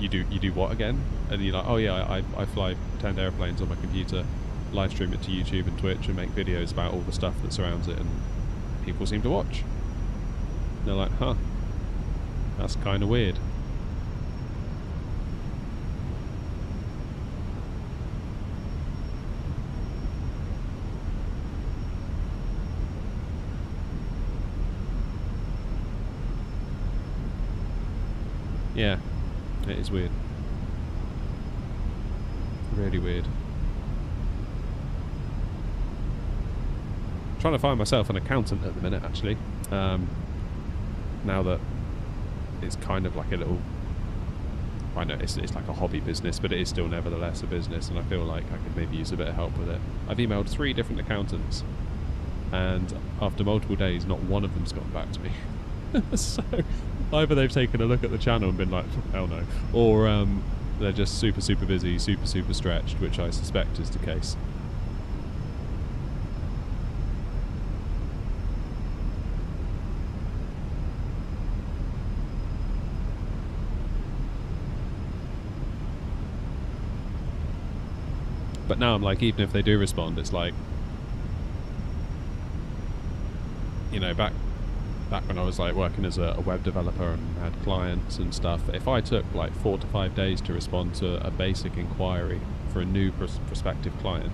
do what again? And you're like, oh yeah, I fly 10 airplanes on my computer, live stream it to YouTube and Twitch, and make videos about all the stuff that surrounds it, and people seem to watch. And they're like, huh, that's kind of weird. Yeah, it is weird. Really weird. Trying to find myself an accountant at the minute, actually. Now that it's kind of like a little... I know it's like a hobby business, but it is still nevertheless a business, and I feel like I could maybe use a bit of help with it. I've emailed 3 different accountants, and after multiple days, not one of them's gotten back to me. So either they've taken a look at the channel and been like, hell no, or they're just super busy, super stretched, which I suspect is the case. But now I'm like, even if they do respond, it's like, you know, back when I was like working as a web developer and had clients and stuff, if I took like 4 to 5 days to respond to a basic inquiry for a new prospective client,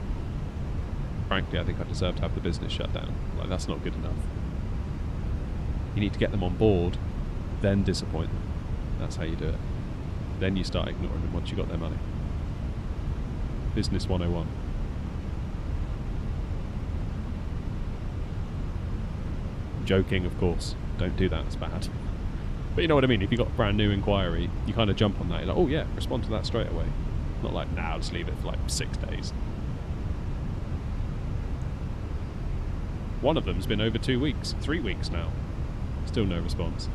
frankly I think I deserve to have the business shut down. Like, that's not good enough. You need to get them on board, then disappoint them. That's how you do it. Then you start ignoring them once you got their money. Business 101. Joking, of course. Don't do that, it's bad. But you know what I mean, if you've got a brand new inquiry, you kind of jump on that. You're like, oh yeah, respond to that straight away. Not like, nah, I'll just leave it for like 6 days. One of them's been over 2 weeks, 3 weeks now. Still no response.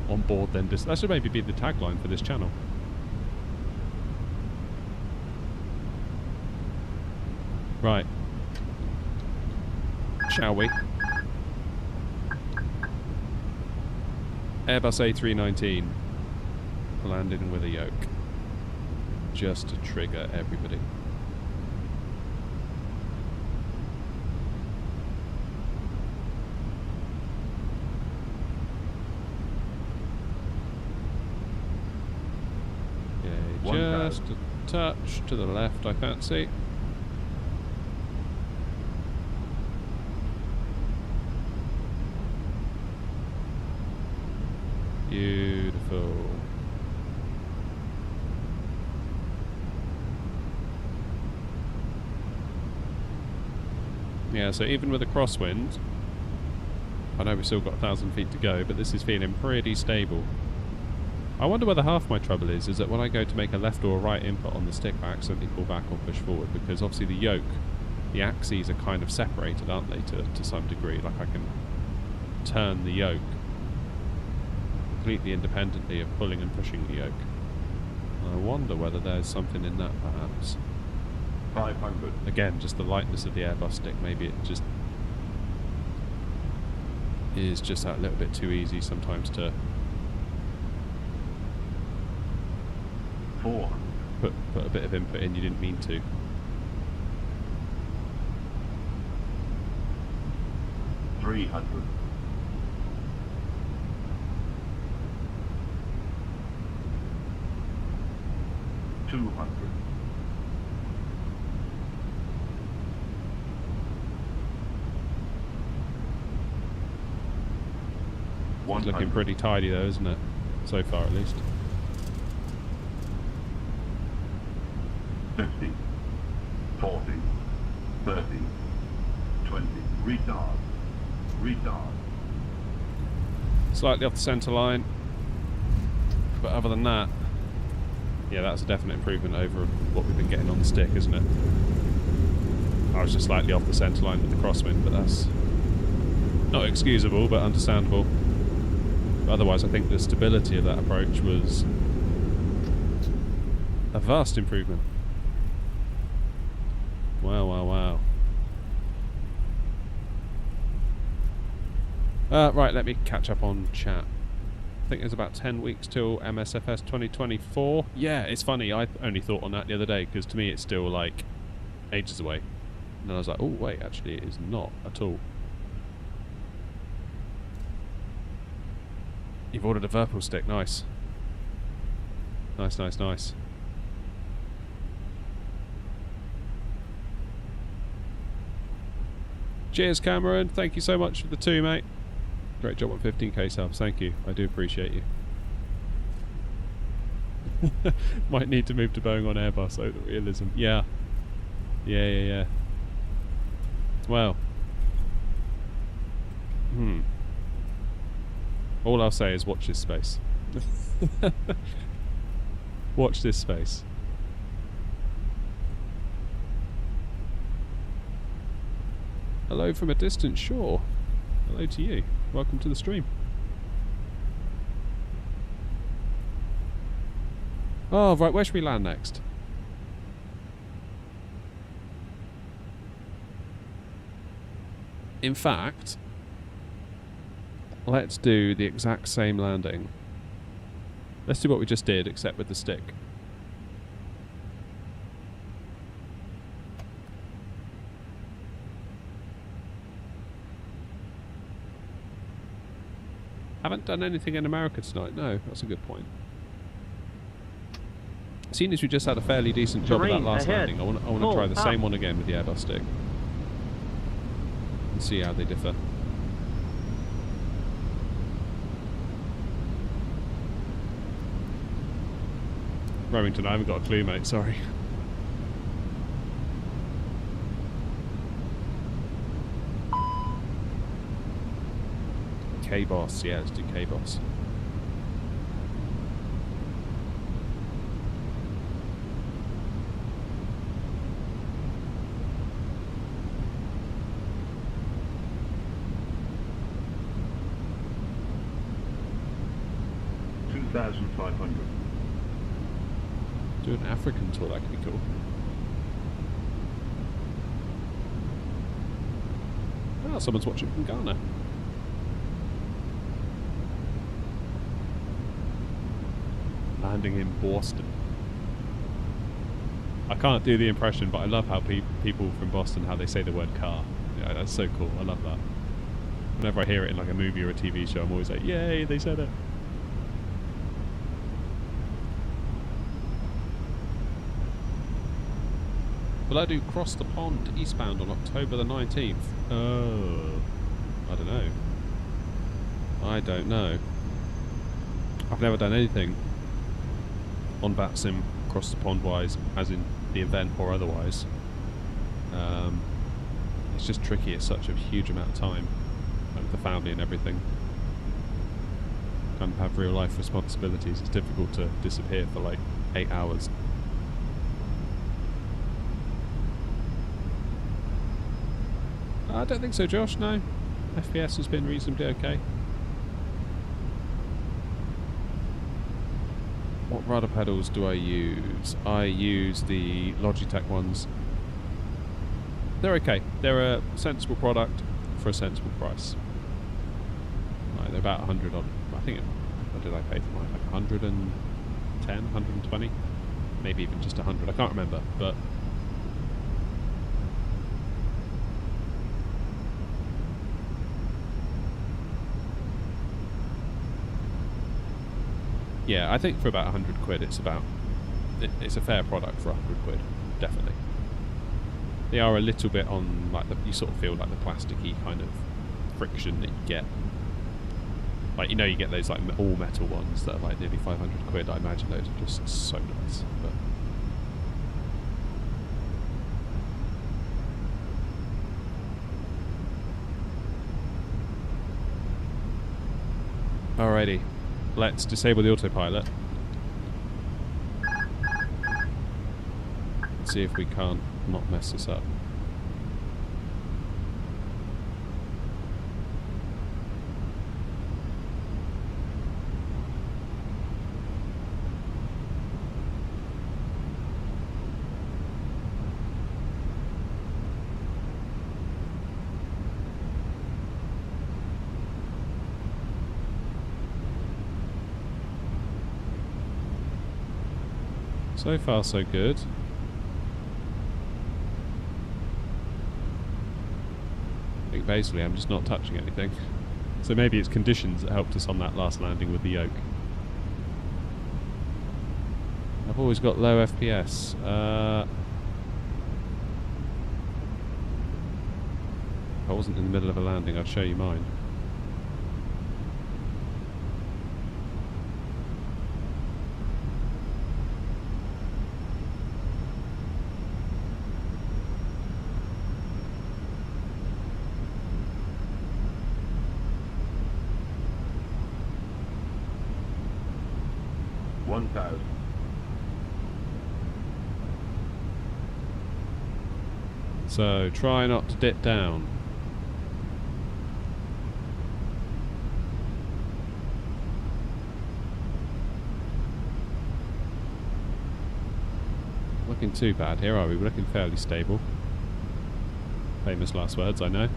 On board then, that should maybe be the tagline for this channel. Right. Shall we? Airbus A321 landing with a yoke. Just to trigger everybody. Okay, just a touch to the left, I fancy. Beautiful. Yeah, so even with a crosswind, I know we've still got 1,000 feet to go, but this is feeling pretty stable. I wonder whether half my trouble is that when I go to make a left or a right input on the stick, I accidentally pull back or push forward, because obviously the yoke, the axes are kind of separated, aren't they, to some degree? Like I can turn the yoke completely independently of pulling and pushing the yoke. I wonder whether there's something in that, perhaps. 500. Again, just the lightness of the Airbus stick. Maybe it just is just that little bit too easy sometimes to 400. put a bit of input in you didn't mean to. 300. 200. 100. It's looking pretty tidy though, isn't it? So far at least. 50, 40, 30, 20. Retard. Retard. Slightly off the centre line. But other than that, yeah, that's a definite improvement over what we've been getting on the stick, isn't it? I was just slightly off the centre line with the crosswind, but that's not excusable, but understandable. But otherwise, I think the stability of that approach was a vast improvement. Wow, wow, wow. Right, let me catch up on chat. I think there's about 10 weeks till MSFS 2024. Yeah, it's funny, I only thought on that the other day, because to me it's still like ages away. And then I was like, oh wait, actually it is not at all. You've ordered a Virpil stick, nice. Nice, nice, nice. Cheers, Cameron. Thank you so much for the 2, mate. Great job on 15k subs. Thank you. I do appreciate you. Might need to move to Boeing on Airbus. Oh, the realism. Yeah. Yeah. Well. All I'll say is watch this space. Watch this space. Hello from a distant shore. Hello to you. Welcome to the stream. Oh, right, where should we land next? In fact, let's do the exact same landing. Let's do what we just did, except with the stick. Haven't done anything in America tonight. No, that's a good point. Seeing as we just had a fairly decent job of that last landing, I want to try the same one again with the Airbus stick. And see how they differ. Remington, I haven't got a clue, mate, sorry. K-Boss. Yeah, let's do K-Boss. $2,500. Do an African tour, that could be cool. Oh, someone's watching from Ghana. Landing in Boston. I can't do the impression, but I love how people from Boston, how they say the word car. Yeah, that's so cool. I love that. Whenever I hear it in like a movie or a TV show, I'm always like, yay, they said it. Will I do Cross the Pond eastbound on October the 19th? Oh, I don't know. I don't know. I've never done anything on VATSIM Cross the Pond wise, as in the event or otherwise. It's just tricky. It's such a huge amount of time, like with the family and everything. Kind of have real life responsibilities. It's difficult to disappear for like 8 hours. I don't think so, Josh, no. FPS has been reasonably okay. What rudder pedals do I use? I use the Logitech ones. They're okay. They're a sensible product for a sensible price. Right, they're about 100 on. I think, what did I pay for mine? Like 110, 120? Maybe even just 100. I can't remember, but yeah, I think for about 100 quid, it's a fair product for 100 quid, definitely. They are a little bit on, like, you sort of feel like the plasticky kind of friction that you get. Like, you know, you get those, like, all metal ones that are, like, nearly 500 quid. I imagine those are just so nice. But alrighty. Let's disable the autopilot. Let's see if we can't not mess this up. So far, so good. I think basically I'm just not touching anything. So maybe it's conditions that helped us on that last landing with the yoke. I've always got low FPS. If I wasn't in the middle of a landing, I'd show you mine. So try not to dip down. Looking too bad here, are we? We're looking fairly stable. Famous last words, I know.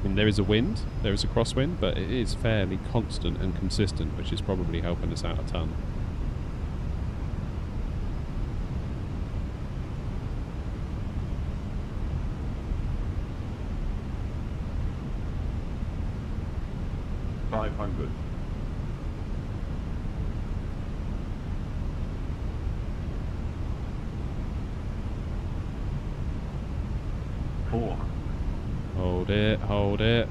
There is a wind, there is a crosswind, but it is fairly constant and consistent, which is probably helping us out a ton. $500. $400. Hold it, hold it.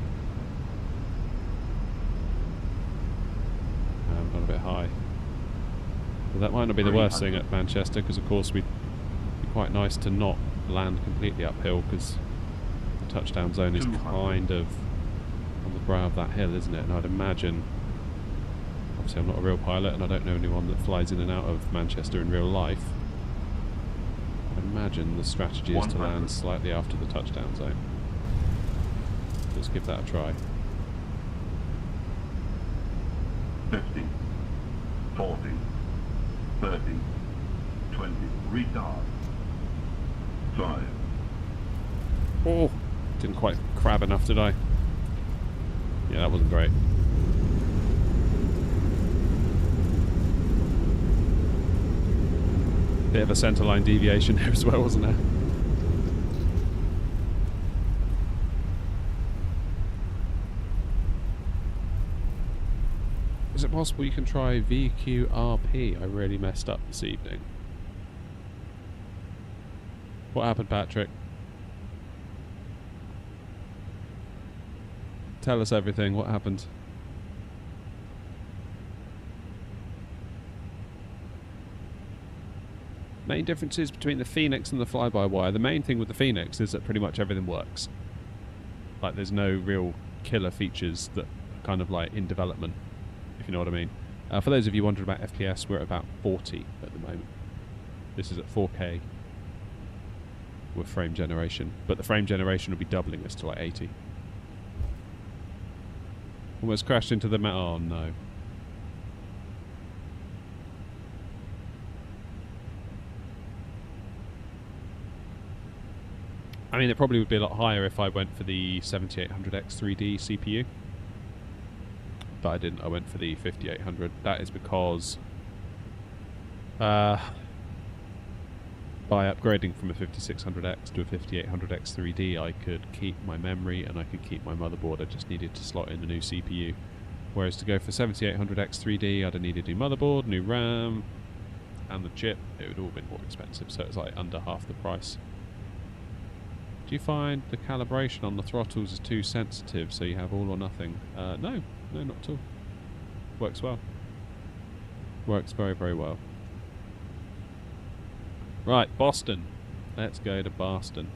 Gone a bit high. But that might not be the worst thing at Manchester, because of course we quite nice to not land completely uphill, because the touchdown zone is 200. kind of on the brow of that hill, isn't it? And I'd imagine, obviously I'm not a real pilot and I don't know anyone that flies in and out of Manchester in real life, I'd imagine the strategy is to 100. land slightly after the touchdown zone. Let's give that a try. 50, 40, 30, 20, retard. 5, Oh, didn't quite crab enough, did I? Yeah, that wasn't great. Bit of a centerline deviation there as well, wasn't there? Is it possible you can try VQRP? I really messed up this evening. What happened, Patrick? Tell us everything. What happened? Main differences between the Phoenix and the fly-by-wire. The main thing with the Phoenix is that pretty much everything works. Like, there's no real killer features that are kind of like in development, if you know what I mean. For those of you wondering about FPS, we're at about 40 at the moment. This is at 4K with frame generation, but the frame generation will be doubling this to like 80. Almost crashed into the metal. Oh no. I mean, it probably would be a lot higher if I went for the 7800X 3D CPU. But I didn't. I went for the 5800. That is because by upgrading from a 5600X to a 5800X 3D, I could keep my memory and I could keep my motherboard. I just needed to slot in a new CPU. Whereas to go for 7800X 3D, I'd have needed a new motherboard, new RAM, and the chip. It would all been more expensive, so it's like under half the price. Do you find the calibration on the throttles is too sensitive, so you have all or nothing? No, not at all. Works well. Works very, very well. Right, Boston. Let's go to Boston.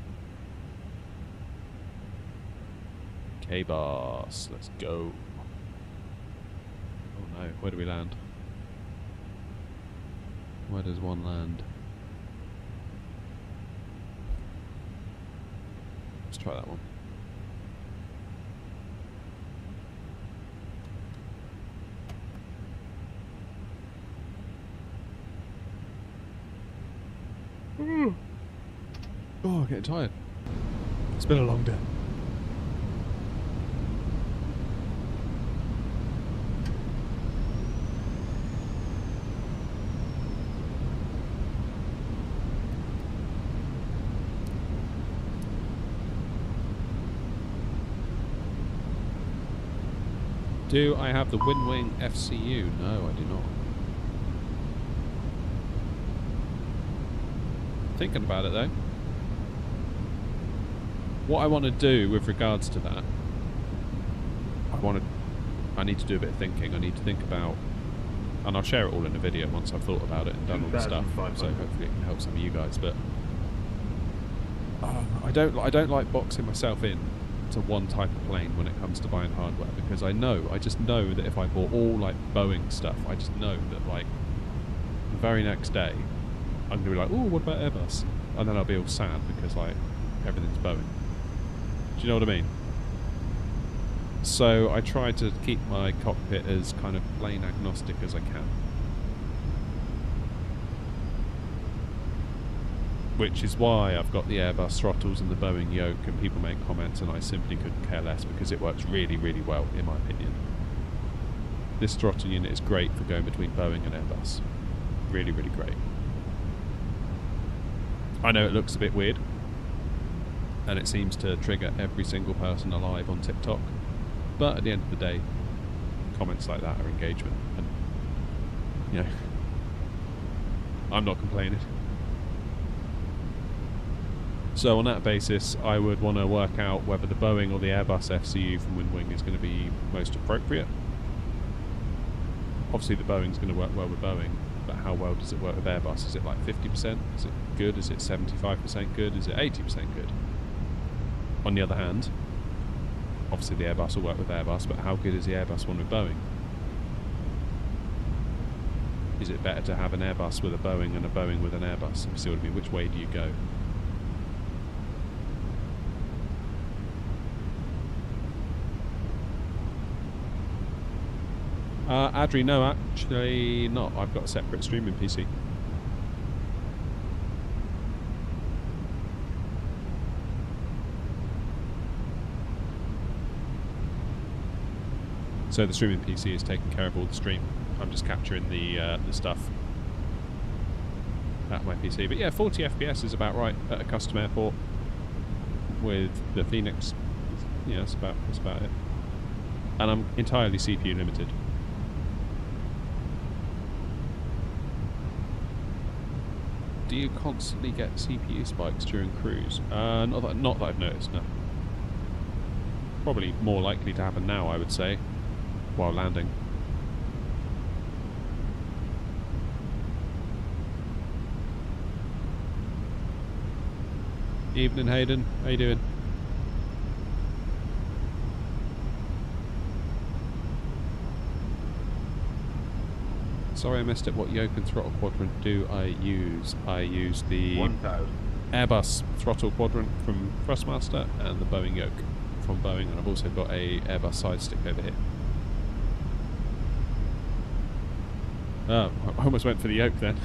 K-Boss. Let's go. Oh no, where do we land? Where does one land? Let's try that one. Oh, I'm getting tired. It's been a long day. Do I have the Wing FCU? No, I do not. Thinking about it though. What I want to do with regards to that, I need to do a bit of thinking. I need to think about, and I'll share it all in a video once I've thought about it and done all the stuff. So hopefully it can help some of you guys. But I don't like boxing myself in to one type of plane when it comes to buying hardware, because I just know that if I bought all like Boeing stuff, I just know that like the very next day I'm gonna be like, oh, what about Airbus? And then I'll be all sad because like everything's Boeing. Do you know what I mean? So I try to keep my cockpit as kind of plane agnostic as I can. Which is why I've got the Airbus throttles and the Boeing yoke, and people make comments and I simply couldn't care less because it works really, really well in my opinion. This throttle unit is great for going between Boeing and Airbus. Really, really great. I know it looks a bit weird, and it seems to trigger every single person alive on TikTok, but at the end of the day, comments like that are engagement, and you know, I'm not complaining. So on that basis, I would want to work out whether the Boeing or the Airbus FCU from Wing is going to be most appropriate. Obviously the Boeing's going to work well with Boeing, but how well does it work with Airbus? Is it like 50%? Is it good? Is it 75% good? Is it 80% good? On the other hand, obviously the Airbus will work with Airbus, but how good is the Airbus one with Boeing? Is it better to have an Airbus with a Boeing and a Boeing with an Airbus? If you see what I mean, which way do you go? Adri, no, actually not. I've got a separate streaming PC. So the streaming PC is taking care of all the stream. I'm just capturing the stuff at my PC. But yeah, 40 FPS is about right at a custom airport with the Phoenix. Yeah, that's about it. And I'm entirely CPU limited. Do you constantly get CPU spikes during cruise? Not that I've noticed, no. Probably more likely to happen now, I would say, while landing. Evening, Hayden. How you doing? Sorry I missed it. What yoke and throttle quadrant do I use? I use the 1000. Airbus throttle quadrant from Thrustmaster and the Boeing yoke from Boeing, and I've also got a Airbus Sidestick over here. Oh, I almost went for the yoke then.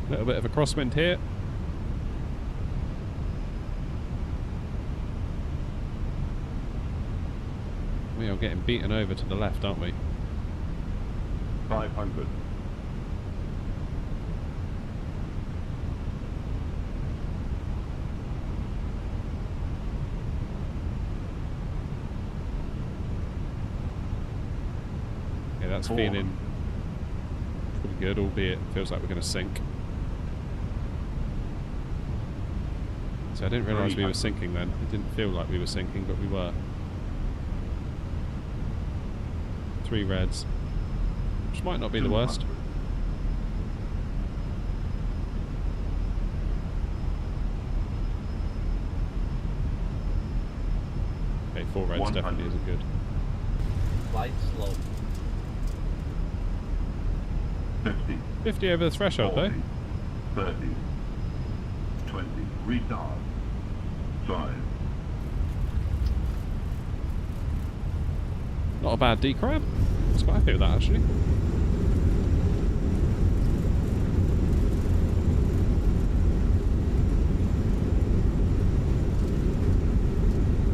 A little bit of a crosswind here. We are getting beaten over to the left, aren't we? 500. Yeah, that's feeling pretty good, albeit it feels like we're going to sink. So I didn't realise we were sinking then. It didn't feel like we were sinking, but we were. 3 reds, which might not be the worst. Okay, 4 reds definitely isn't good. Flight slow. 50. 50 over the threshold, 40, though. 30. 20. Retard. 5. Not a bad D-crab. I was quite happy with that, actually.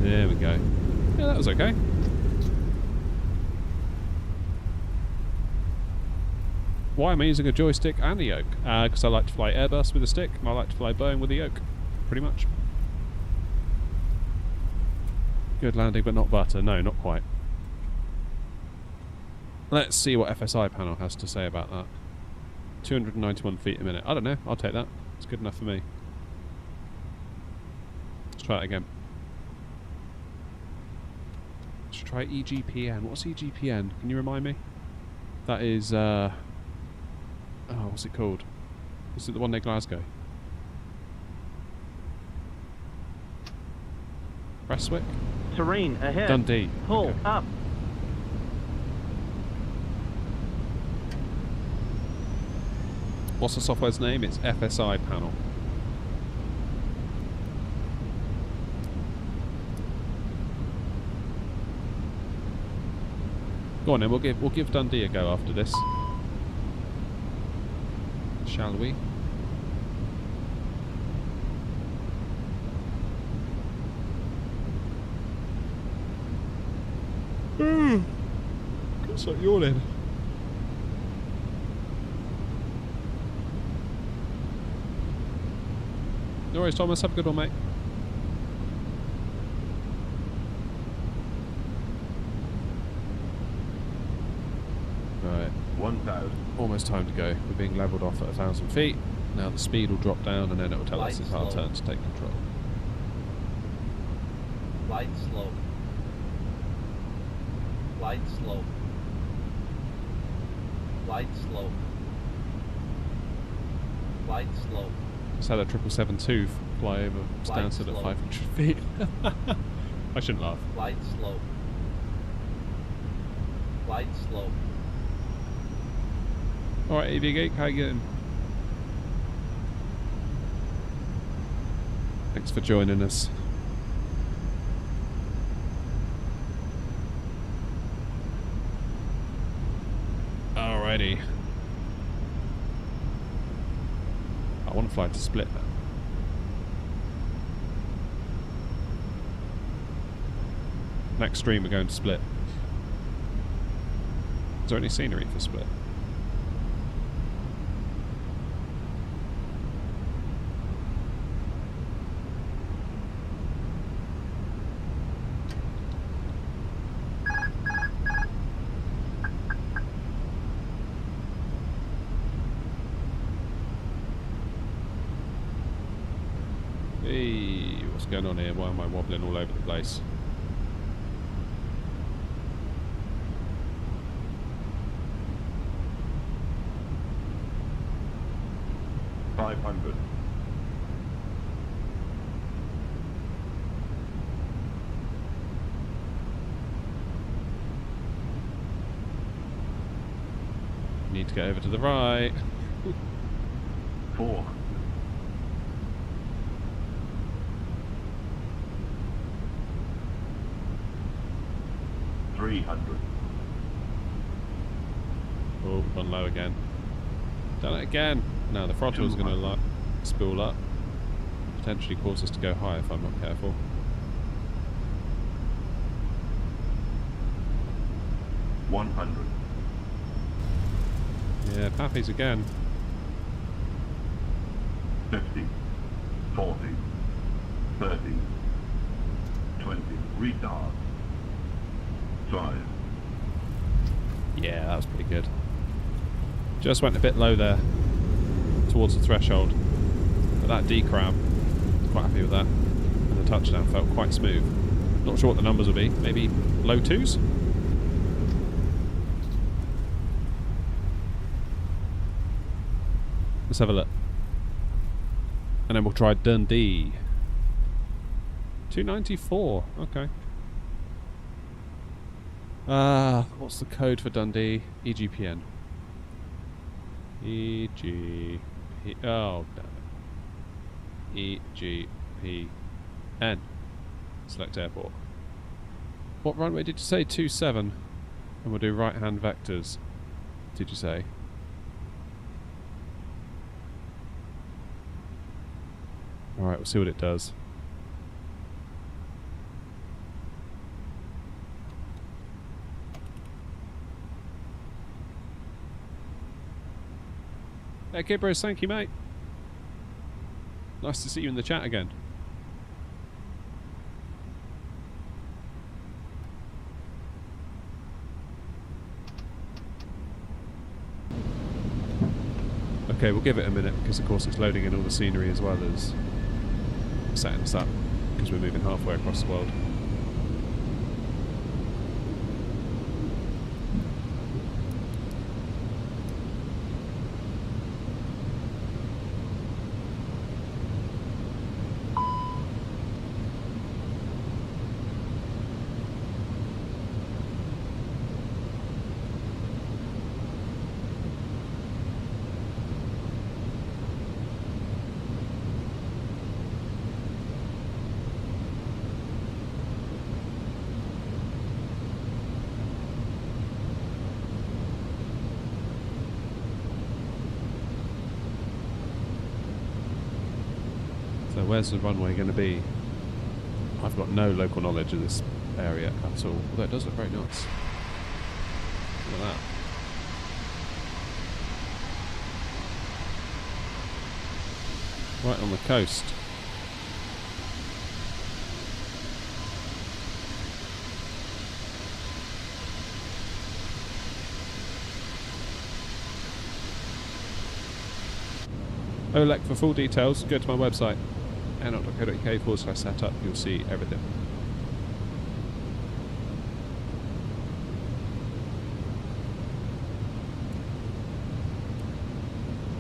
There we go. Yeah, that was okay. Why am I using a joystick and a yoke? Because I like to fly Airbus with a stick, and I like to fly Boeing with a yoke. Pretty much. Good landing, but not butter. No, not quite. Let's see what FSI panel has to say about that. 291 feet a minute. I don't know. I'll take that. It's good enough for me. Let's try it again. Let's try EGPN. What's EGPN? Can you remind me? That is, oh, what's it called? Is it the one near Glasgow? Presswick? Terrain ahead. Dundee. Pull Okay. up. What's the software's name? It's FSI panel. Go on then, we'll give Dundee a go after this. Shall we? Got something yawning. No worries, Thomas. Have a good one, mate. 1,000. Almost time to go. We're being levelled off at 1,000 feet. Now the speed will drop down and then it will tell us Flight it's our slow. turn to take control. Flight slow. Flight slow. Flight slow. Flight slow. Just had a 777-2 fly over Flight Stansted at slow. 500 feet. I shouldn't laugh. Flight slow. Flight slow. Alright, AV Geek, how you getting? Thanks for joining us. Alrighty. I want to fly to Split now. Next stream we're going to Split. Is there any scenery for Split? Hey, what's going on here? Why am I wobbling all over the place? Need to get over to the right. 400. 300. Oh, gone low again. Done it again. Now the throttle is going to spool up. Potentially cause us to go high if I'm not careful. $100. Yeah, Pappy's again. 50, 40, 30, 20, retard, 5, Yeah, that was pretty good. Just went a bit low there, towards the threshold. But that decram, quite happy with that. And the touchdown felt quite smooth. Not sure what the numbers will be. Maybe low twos? Let's have a look. And then we'll try Dundee. 294. Okay. What's the code for Dundee? EGPN. Oh, damn it. EGPN. Select airport. What runway did you say? 27. And we'll do right-hand vectors. Did you say? Alright, we'll see what it does. Okay, bros, thank you, mate. Nice to see you in the chat again. Okay, we'll give it a minute because of course it's loading in all the scenery as well as setting us up because we're moving halfway across the world. So where's the runway going to be? I've got no local knowledge of this area at all. Although it does look very nice. Look at that. Right on the coast. OLEC for full details, go to my website, airnott.co.uk/setup, you'll see everything.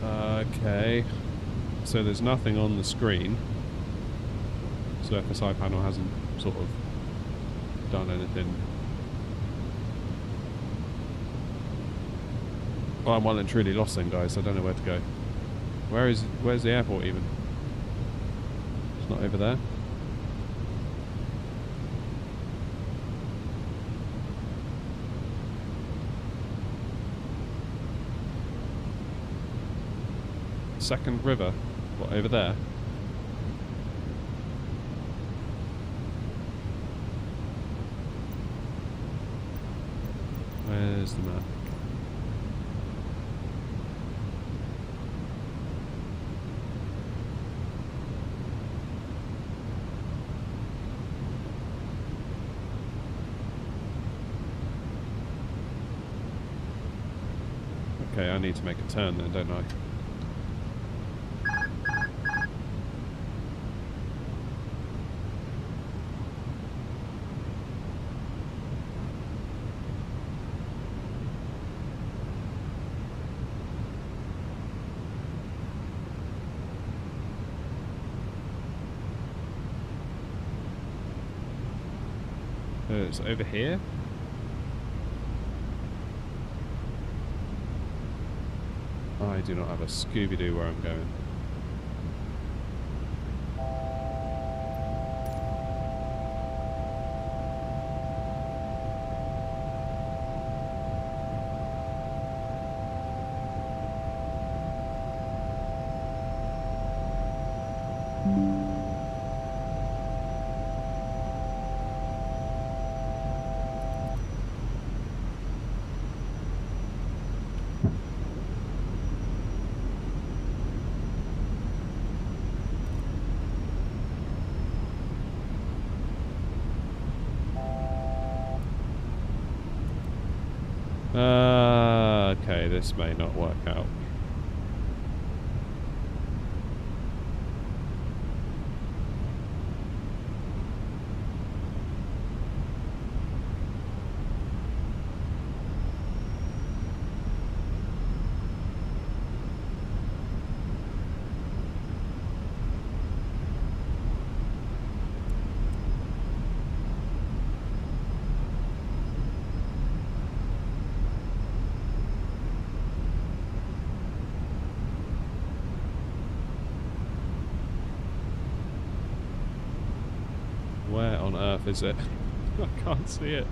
Okay, so there's nothing on the screen. So FSI panel hasn't sort of done anything. Oh, I'm well and truly lost then, guys. I don't know where to go. Where's the airport even? It's not over there. Second river? What, over there? Where's the map? Okay, I need to make a turn then, don't I? It's over here? I do not have a Scooby-Doo where I'm going. Okay, this may not work out. Where on earth is it? I can't see it.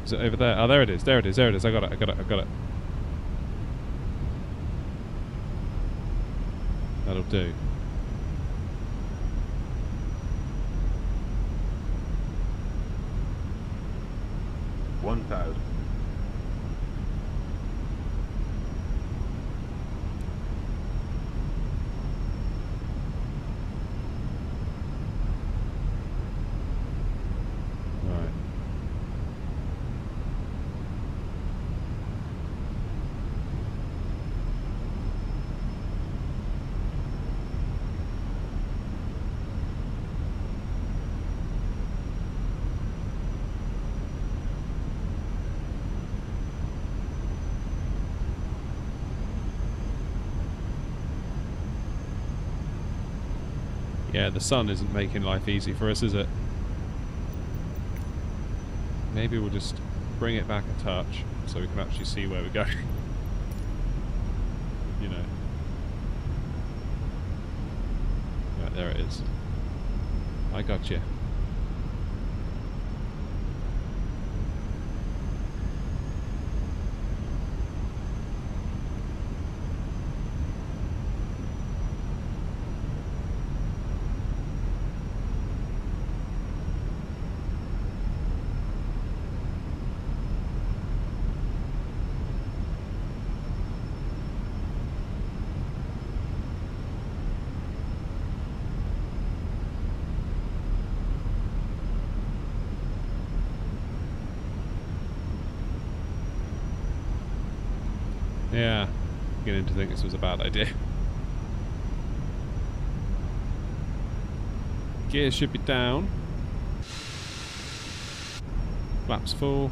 Is it over there? Oh, there it is. There it is. There it is. I got it. I got it. I got it. That'll do. $1,000. Right. Yeah, the sun isn't making life easy for us, is it? Maybe we'll just bring it back a touch so we can actually see where we're going. You know. Right, there it is. I got you. Yeah, beginning to think this was a bad idea. Gears should be down. Flaps full.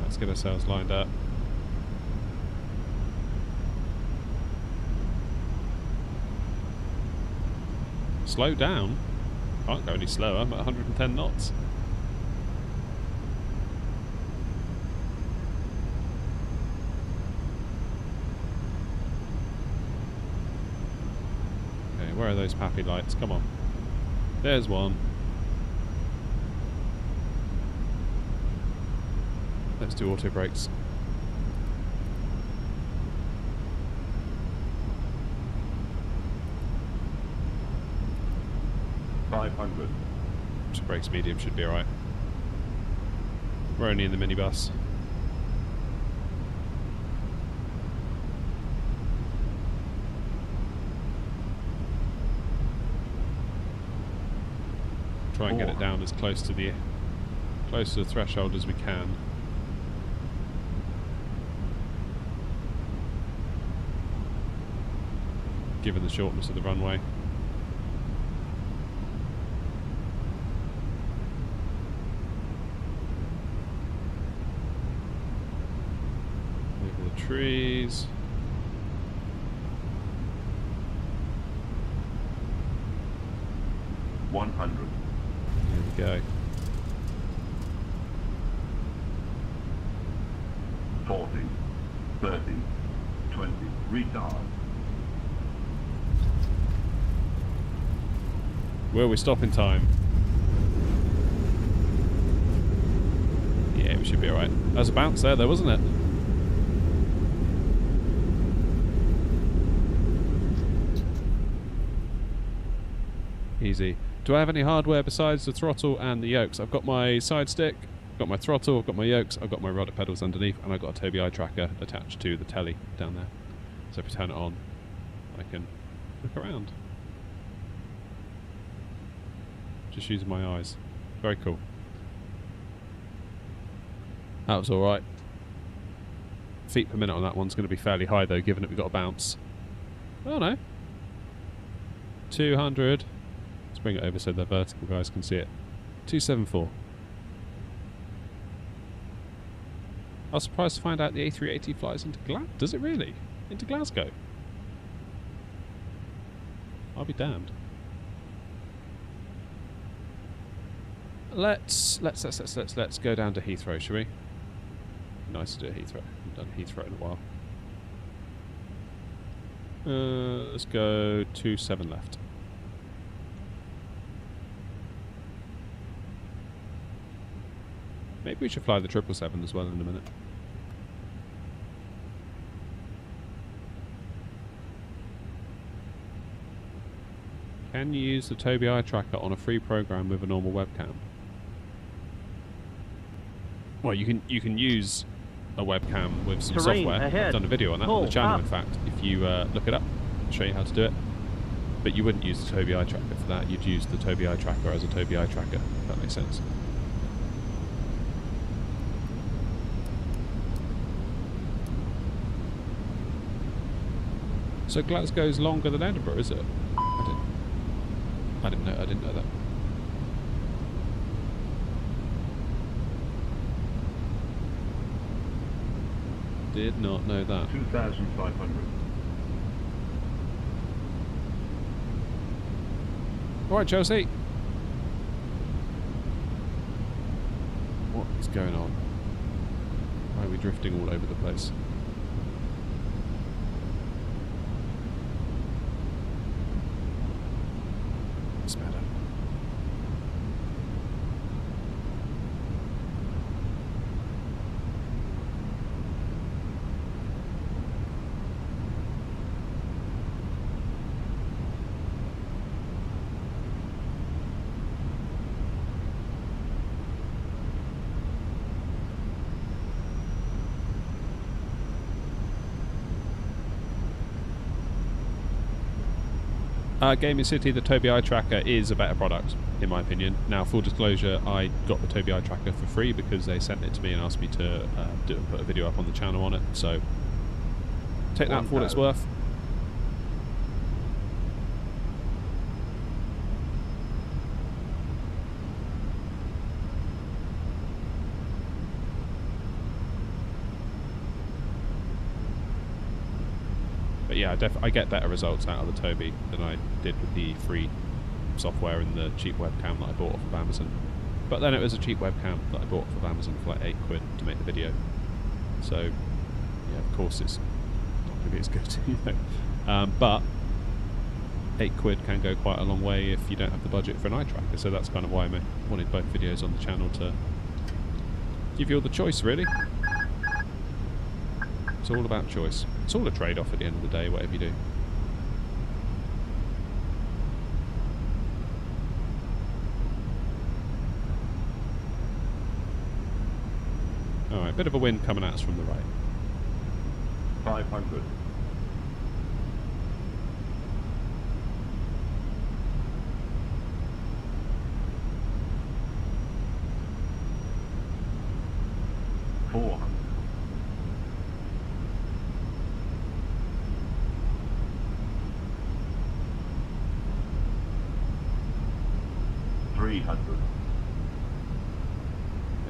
Let's get ourselves lined up. Slow down. Can't go any slower. I'm at 110 knots. Okay, where are those pappy lights? Come on. There's one. Let's do auto brakes. Just brakes medium should be alright. We're only in the minibus. Try and get it down as close to the threshold as we can. Given the shortness of the runway. Over the trees. $100. Here we go. 40, 30, 20, retard. Will we stop in time? Yeah, we should be alright. There's a bounce there though, wasn't it? Easy. Do I have any hardware besides the throttle and the yokes? I've got my side stick, got my throttle, I've got my yokes, I've got my rudder pedals underneath, and I've got a Tobii eye tracker attached to the telly down there. So if we turn it on, I can look around. Just using my eyes. Very cool. That was alright. Feet per minute on that one's going to be fairly high though, given that we've got a bounce. Oh no. 200. Let's bring it over so the vertical guys can see it. 274. I was surprised to find out the A380 flies into Glasgow. Does it really? Into Glasgow? I'll be damned. Let's go down to Heathrow, shall we? Nice to do a Heathrow. I've done Heathrow in a while. Let's go 27 left. Maybe we should fly the 777 as well in a minute. Can you use the Tobii eye tracker on a free program with a normal webcam? Well, you can use a webcam with some Terrain software. ahead. I've done a video on that on the Pull channel, up. in fact. If you look it up, I'll show you how to do it. But you wouldn't use the Tobii eye tracker for that. You'd use the Tobii eye tracker as a Tobii eye tracker, if that makes sense. So Glasgow's longer than Edinburgh, is it? I didn't know that. Did not know that. 2,500. Alright, Chelsea. What is going on? Why are we drifting all over the place? It's better. Gaming City, the Tobii Eye Tracker is a better product, in my opinion. Now, full disclosure, I got the Tobii Eye Tracker for free because they sent it to me and asked me to put a video up on the channel on it. So, take that for what it's worth. But yeah, I get better results out of the Tobii than I did with the free software and the cheap webcam that I bought off of Amazon. But then it was a cheap webcam that I bought off of Amazon for like £8 to make the video. So, yeah, of course it's not going to be as good, you know. But £8 can go quite a long way if you don't have the budget for an eye tracker. So that's kind of why I wanted both videos on the channel, to give you all the choice, really. It's all about choice. It's all a trade-off at the end of the day, whatever you do. Alright, bit of a wind coming at us from the right. 500.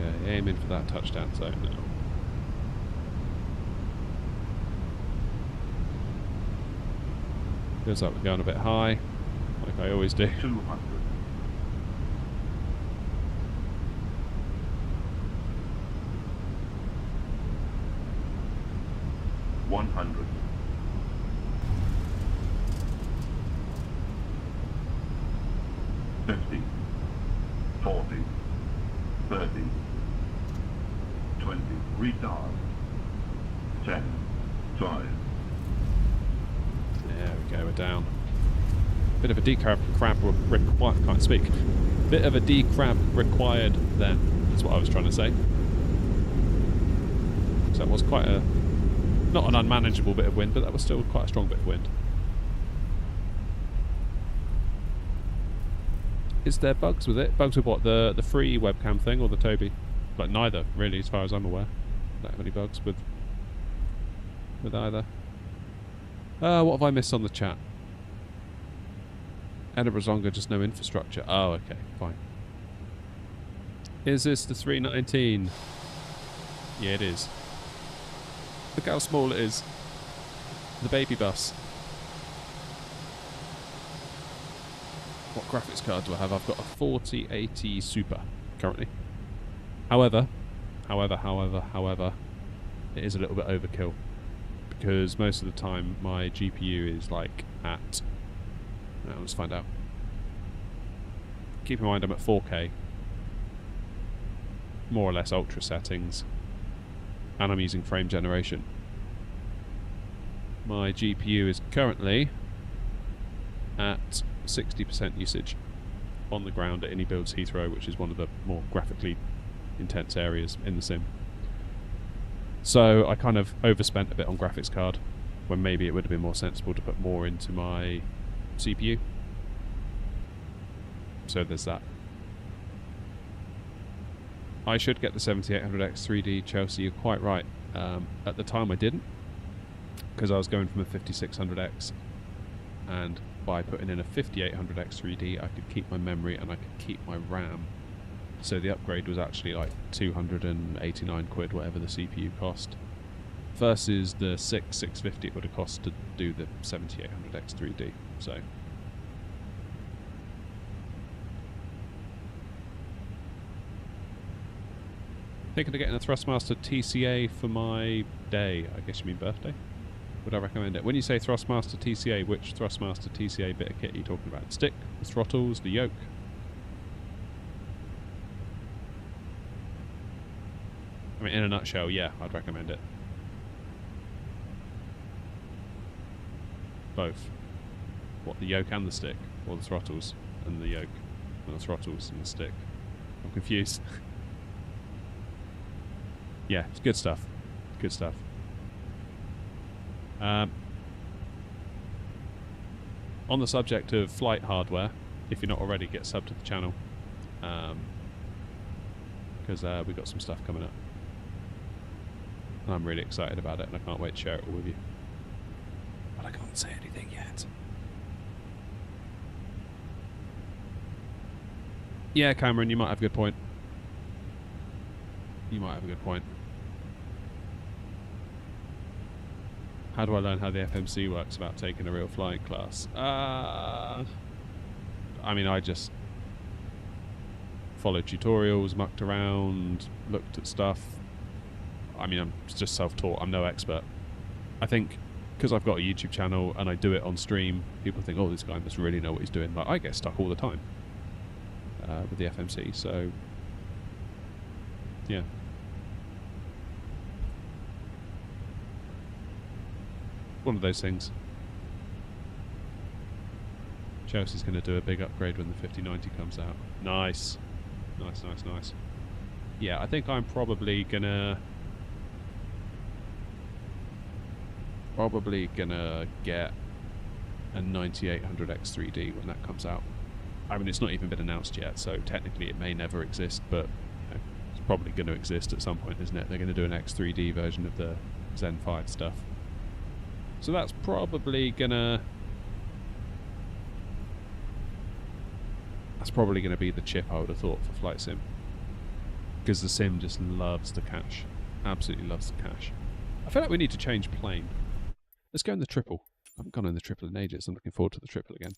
Yeah, aiming for that touchdown zone now. Feels like we're going a bit high, like I always do. 200. $100. 50, 40, 30, 20, retard, 10, 5. There we go, we're down. Bit of a decrab required, can't speak. Bit of a decrab required then, that's what I was trying to say. So that was quite a, not an unmanageable bit of wind, but that was still quite a strong bit of wind. Is there bugs with it? Bugs with what? The free webcam thing or the Tobii? Like neither, really, as far as I'm aware. Don't have any bugs with either. What have I missed on the chat? Edinburgh's longer, just no infrastructure. Oh, okay, fine. Is this the 319? Yeah, it is. Look how small it is. The baby bus. What graphics card do I have? I've got a 4080 Super currently. However, it is a little bit overkill because most of the time my GPU is like at. Let's find out. Keep in mind I'm at 4K, more or less ultra settings, and I'm using frame generation. My GPU is currently at 60% usage on the ground at Builds Heathrow, which is one of the more graphically intense areas in the sim. So I kind of overspent a bit on graphics card when maybe it would have been more sensible to put more into my CPU. So there's that. I should get the 7800X 3D, Chelsea, you're quite right. At the time I didn't, because I was going from a 5600X, and by putting in a 5800X 3D I could keep my memory and I could keep my RAM. So the upgrade was actually like 289 quid, whatever the CPU cost, versus the 650 it would have cost to do the 7800X 3D. So thinking of getting a Thrustmaster TCA for my day. I guess you mean birthday? Would I recommend it? When you say Thrustmaster TCA, which Thrustmaster TCA bit of kit are you talking about? Stick, the throttles, the yoke? I mean, in a nutshell, yeah, I'd recommend it. Both. What, the yoke and the stick? Or the throttles and the yoke? And the throttles and the stick? I'm confused. Yeah, it's good stuff. Good stuff. On the subject of flight hardware, if you're not already, get subbed to the channel. Because we've got some stuff coming up. And I'm really excited about it, and I can't wait to share it all with you. But I can't say anything yet. Yeah, Cameron, you might have a good point. You might have a good point. How do I learn how the FMC works without taking a real flying class? I mean, I just followed tutorials, mucked around, looked at stuff. I mean, I'm just self-taught. I'm no expert. I think because I've got a YouTube channel and I do it on stream, people think, oh, this guy must really know what he's doing. But I get stuck all the time with the FMC, so yeah. One of those things. Chelsea's going to do a big upgrade when the 5090 comes out. Nice. Nice, nice, nice. Yeah, I think I'm probably gonna get a 9800 X3D when that comes out. I mean, it's not even been announced yet, so technically it may never exist, but you know, it's probably going to exist at some point, isn't it? They're going to do an X3D version of the Zen 5 stuff. So that's probably gonna be the chip I would have thought for Flight Sim, because the sim just loves the cache, absolutely loves the cache. I feel like we need to change plane. Let's go in the triple. I haven't gone in the triple in ages. I'm looking forward to the triple again.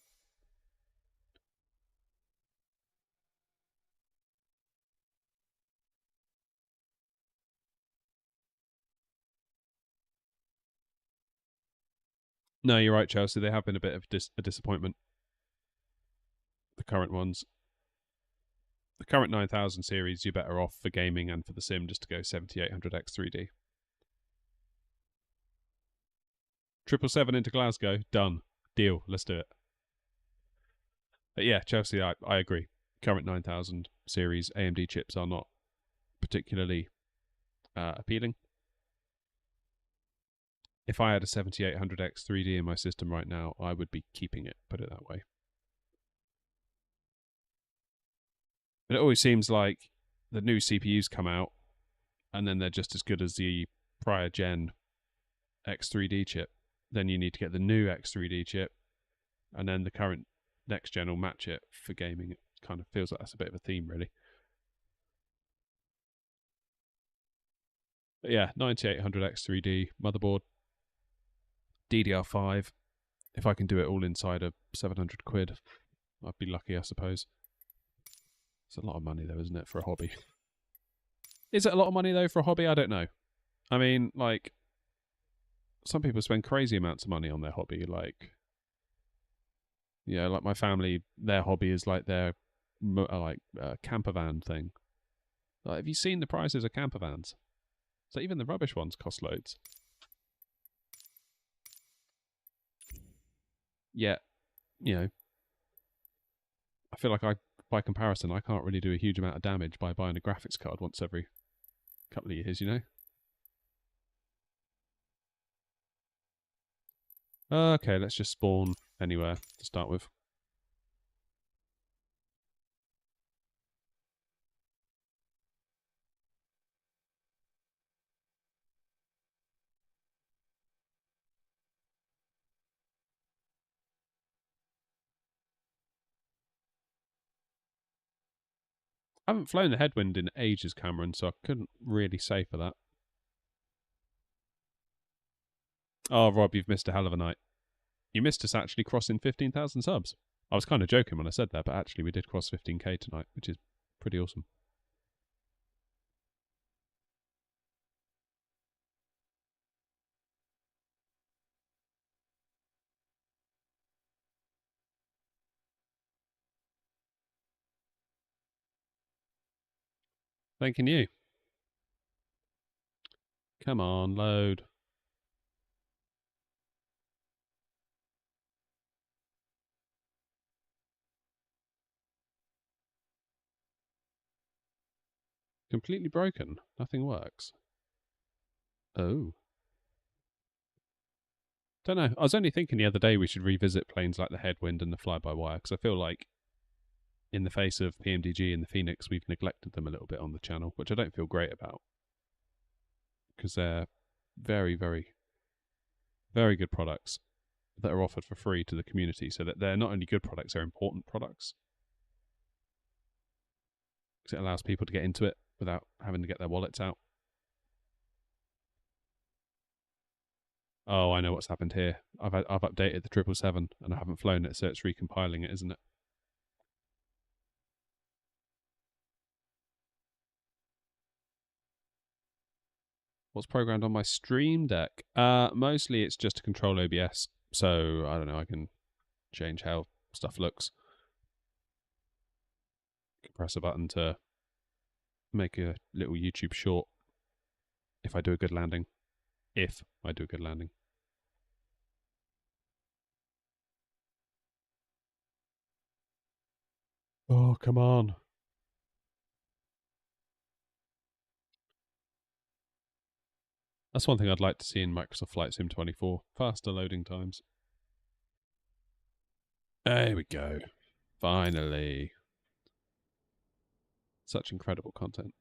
No, you're right, Chelsea. They have been a bit of a disappointment. The current ones. The current 9000 series, you're better off for gaming and for the sim just to go 7800 X3D. 777 into Glasgow. Done. Deal. Let's do it. But yeah, Chelsea, I agree. Current 9000 series AMD chips are not particularly appealing. If I had a 7800 X3D in my system right now, I would be keeping it, put it that way. But it always seems like the new CPUs come out, and then they're just as good as the prior gen X3D chip. Then you need to get the new X3D chip, and then the current next gen will match it for gaming. It kind of feels like that's a bit of a theme, really. But yeah, 9800 X3D motherboard, DDR5. If I can do it all inside of 700 quid, I'd be lucky, I suppose. It's a lot of money, though, isn't it, for a hobby? Is it a lot of money, though, for a hobby? I don't know. I mean, like, some people spend crazy amounts of money on their hobby. Like, yeah, like my family, their hobby is like their camper van thing. Like, have you seen the prices of camper vans? So even the rubbish ones cost loads. Yeah, you know, I feel like by comparison, I can't really do a huge amount of damage by buying a graphics card once every couple of years, you know? Okay, let's just spawn anywhere to start with. I haven't flown the headwind in ages, Cameron, so I couldn't really say for that. Oh, Rob, you've missed a hell of a night. You missed us actually crossing 15,000 subs. I was kind of joking when I said that, but actually we did cross 15k tonight, which is pretty awesome. Thanking you. Come on, load. Completely broken. Nothing works. Oh. Don't know. I was only thinking the other day we should revisit planes like the Headwind and the Fly-by-Wire, because I feel like in the face of PMDG and the Phoenix, we've neglected them a little bit on the channel, which I don't feel great about, because they're very, very, very good products that are offered for free to the community, so that they're not only good products, they're important products. Because it allows people to get into it without having to get their wallets out. Oh, I know what's happened here. I've updated the 777 and I haven't flown it, so it's recompiling it, isn't it? What's programmed on my Stream Deck? Mostly it's just to control OBS. So, I don't know, I can change how stuff looks. I can press a button to make a little YouTube short if I do a good landing. If I do a good landing. Oh, come on. That's one thing I'd like to see in Microsoft Flight Sim 24. Faster loading times. There we go. Finally. Such incredible content.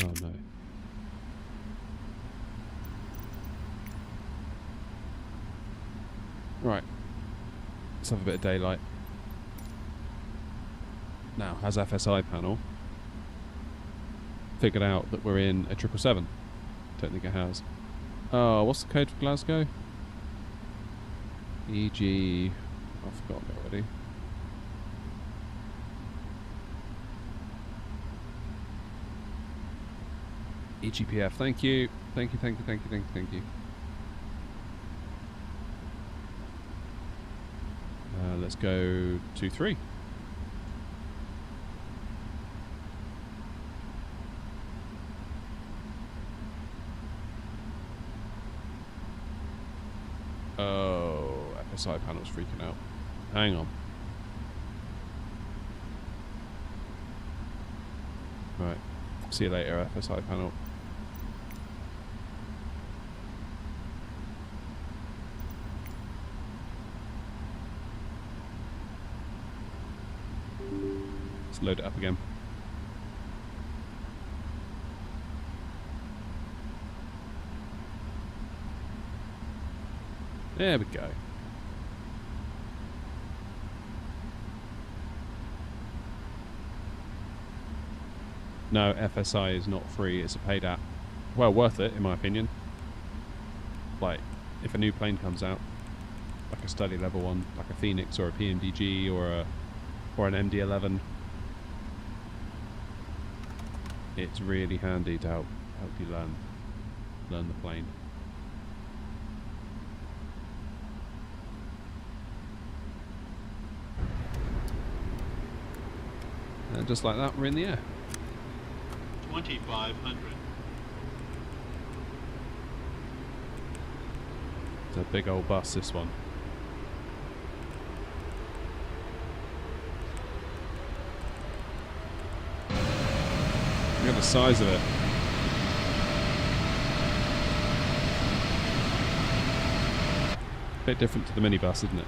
Oh no. Right. Let's have a bit of daylight. Now, has FSI panel figured out that we're in a 777? Don't think it has. Oh, what's the code for Glasgow? EG... I've forgotten it already. EGPF, thank you. Thank you, thank you, thank you, thank you, thank you. Let's go 2-3. Oh, FSI panel's freaking out. Hang on. Right. See you later, FSI panel. Let's load it up again. There we go. No, FSI is not free, it's a paid app. Well, worth it, in my opinion. Like, if a new plane comes out, like a study level one, like a Phoenix or a PMDG or an MD-11, it's really handy to help you learn the plane. And just like that, we're in the air. 2,500. It's a big old bus, this one. Look at the size of it. Bit different to the minibus, isn't it?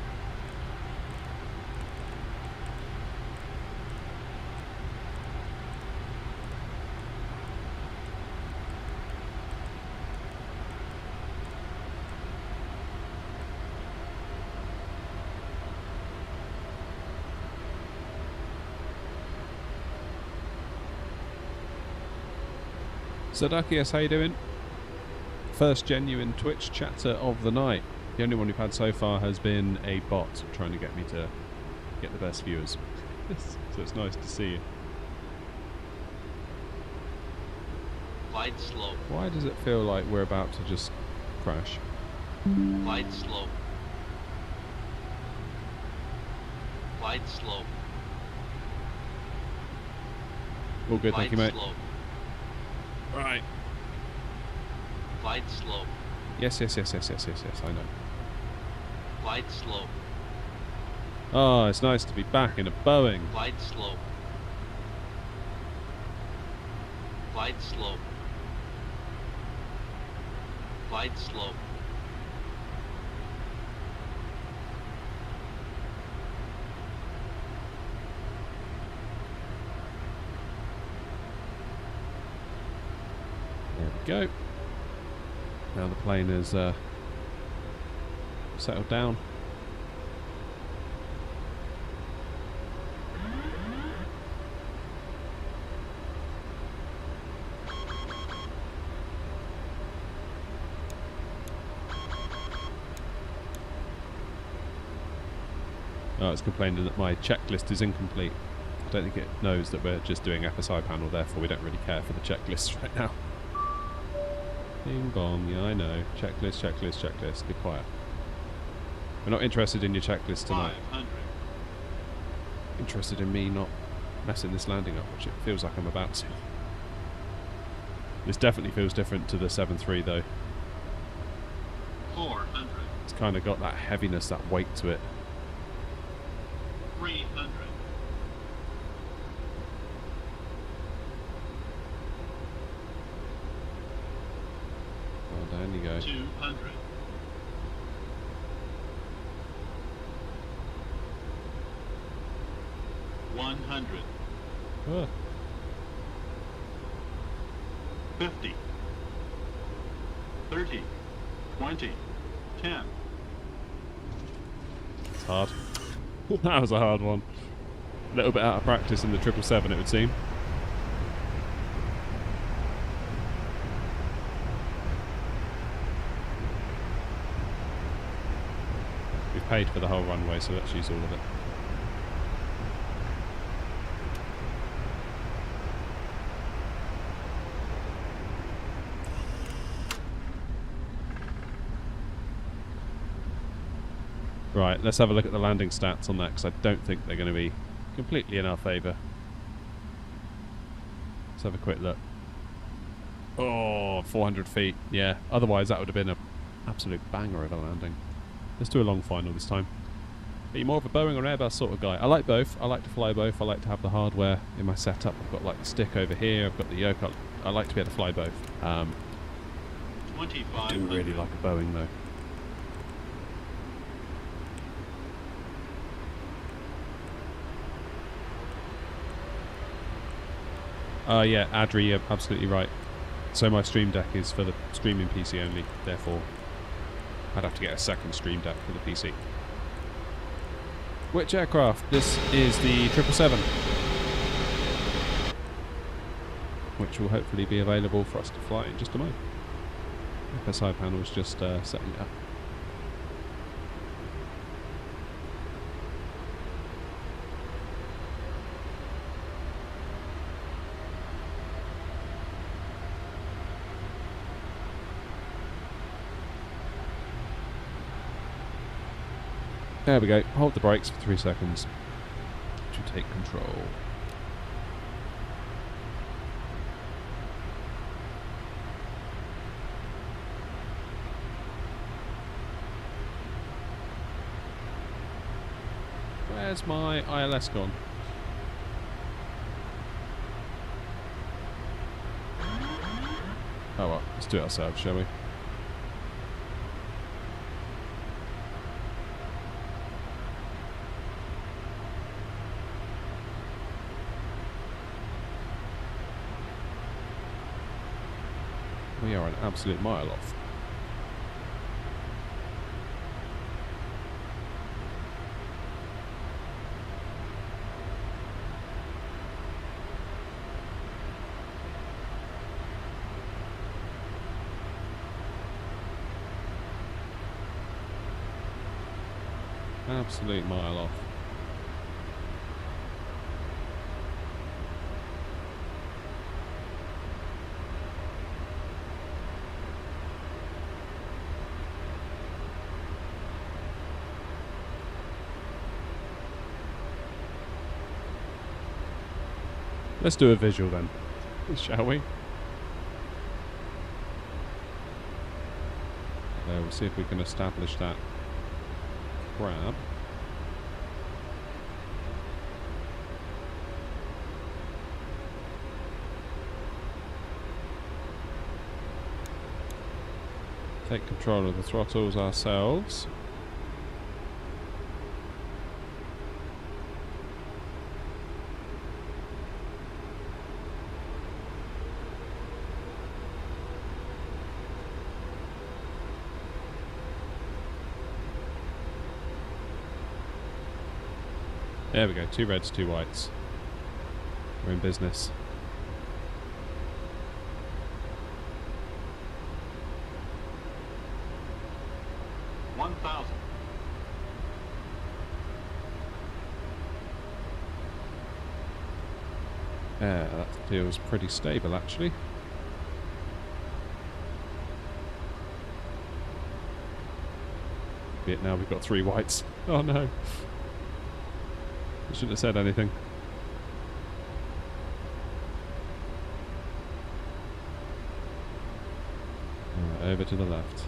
Sadakias, how you doing? First genuine Twitch chatter of the night. The only one we've had so far has been a bot trying to get me to get the best viewers. So it's nice to see you. Glide slope. Why does it feel like we're about to just crash? Glide slope. Glide slope. All good, thank you, mate. Slope. Right. Glide slope. Yes, I know. Glide slope. Oh, it's nice to be back in a Boeing. Glide slope. Glide slope. Glide slope. There we go. Now the plane is settled down. Oh, it's complaining that my checklist is incomplete. I don't think it knows that we're just doing FSI panel, therefore we don't really care for the checklist right now. Bing bong, yeah I know. Checklist, checklist, checklist. Get quiet. We're not interested in your checklist tonight. 500. Interested in me not messing this landing up, which it feels like I'm about to. This definitely feels different to the 7.3 though. 400. It's kind of got that heaviness, that weight to it. 300. Well, down you go. 200. 100. Oh, 50. 30. 20. 10. it's hard. That was a hard one. A little bit out of practice in the 777, it would seem. We've paid for the whole runway, so let's use all of it. Right, let's have a look at the landing stats on that, because I don't think they're going to be completely in our favour. Let's have a quick look. Oh, 400 feet. Yeah, otherwise that would have been an absolute banger of a landing. Let's do a long final this time. Are you more of a Boeing or Airbus sort of guy? I like both. I like to fly both. I like to have the hardware in my setup. I've got like the stick over here. I've got the yoke. I like to be able to fly both. I 25. do really like a Boeing though. Yeah, Adri, you're absolutely right. So my Stream Deck is for the streaming PC only, therefore I'd have to get a second Stream Deck for the PC. Which aircraft? This is the 777, which will hopefully be available for us to fly in just a moment. FSI panel's just setting it up. There we go. Hold the brakes for 3 seconds to take control. Where's my ILS gone? Oh well, let's do it ourselves, shall we? We are an absolute mile off. Absolute mile off. Let's do a visual then, shall we? We'll see if we can establish that grab. Take control of the throttles ourselves. There we go, 2 reds, 2 whites. We're in business. Yeah, that feels pretty stable actually. Be it now we've got 3 whites. Oh no. I shouldn't have said anything. Over to the left.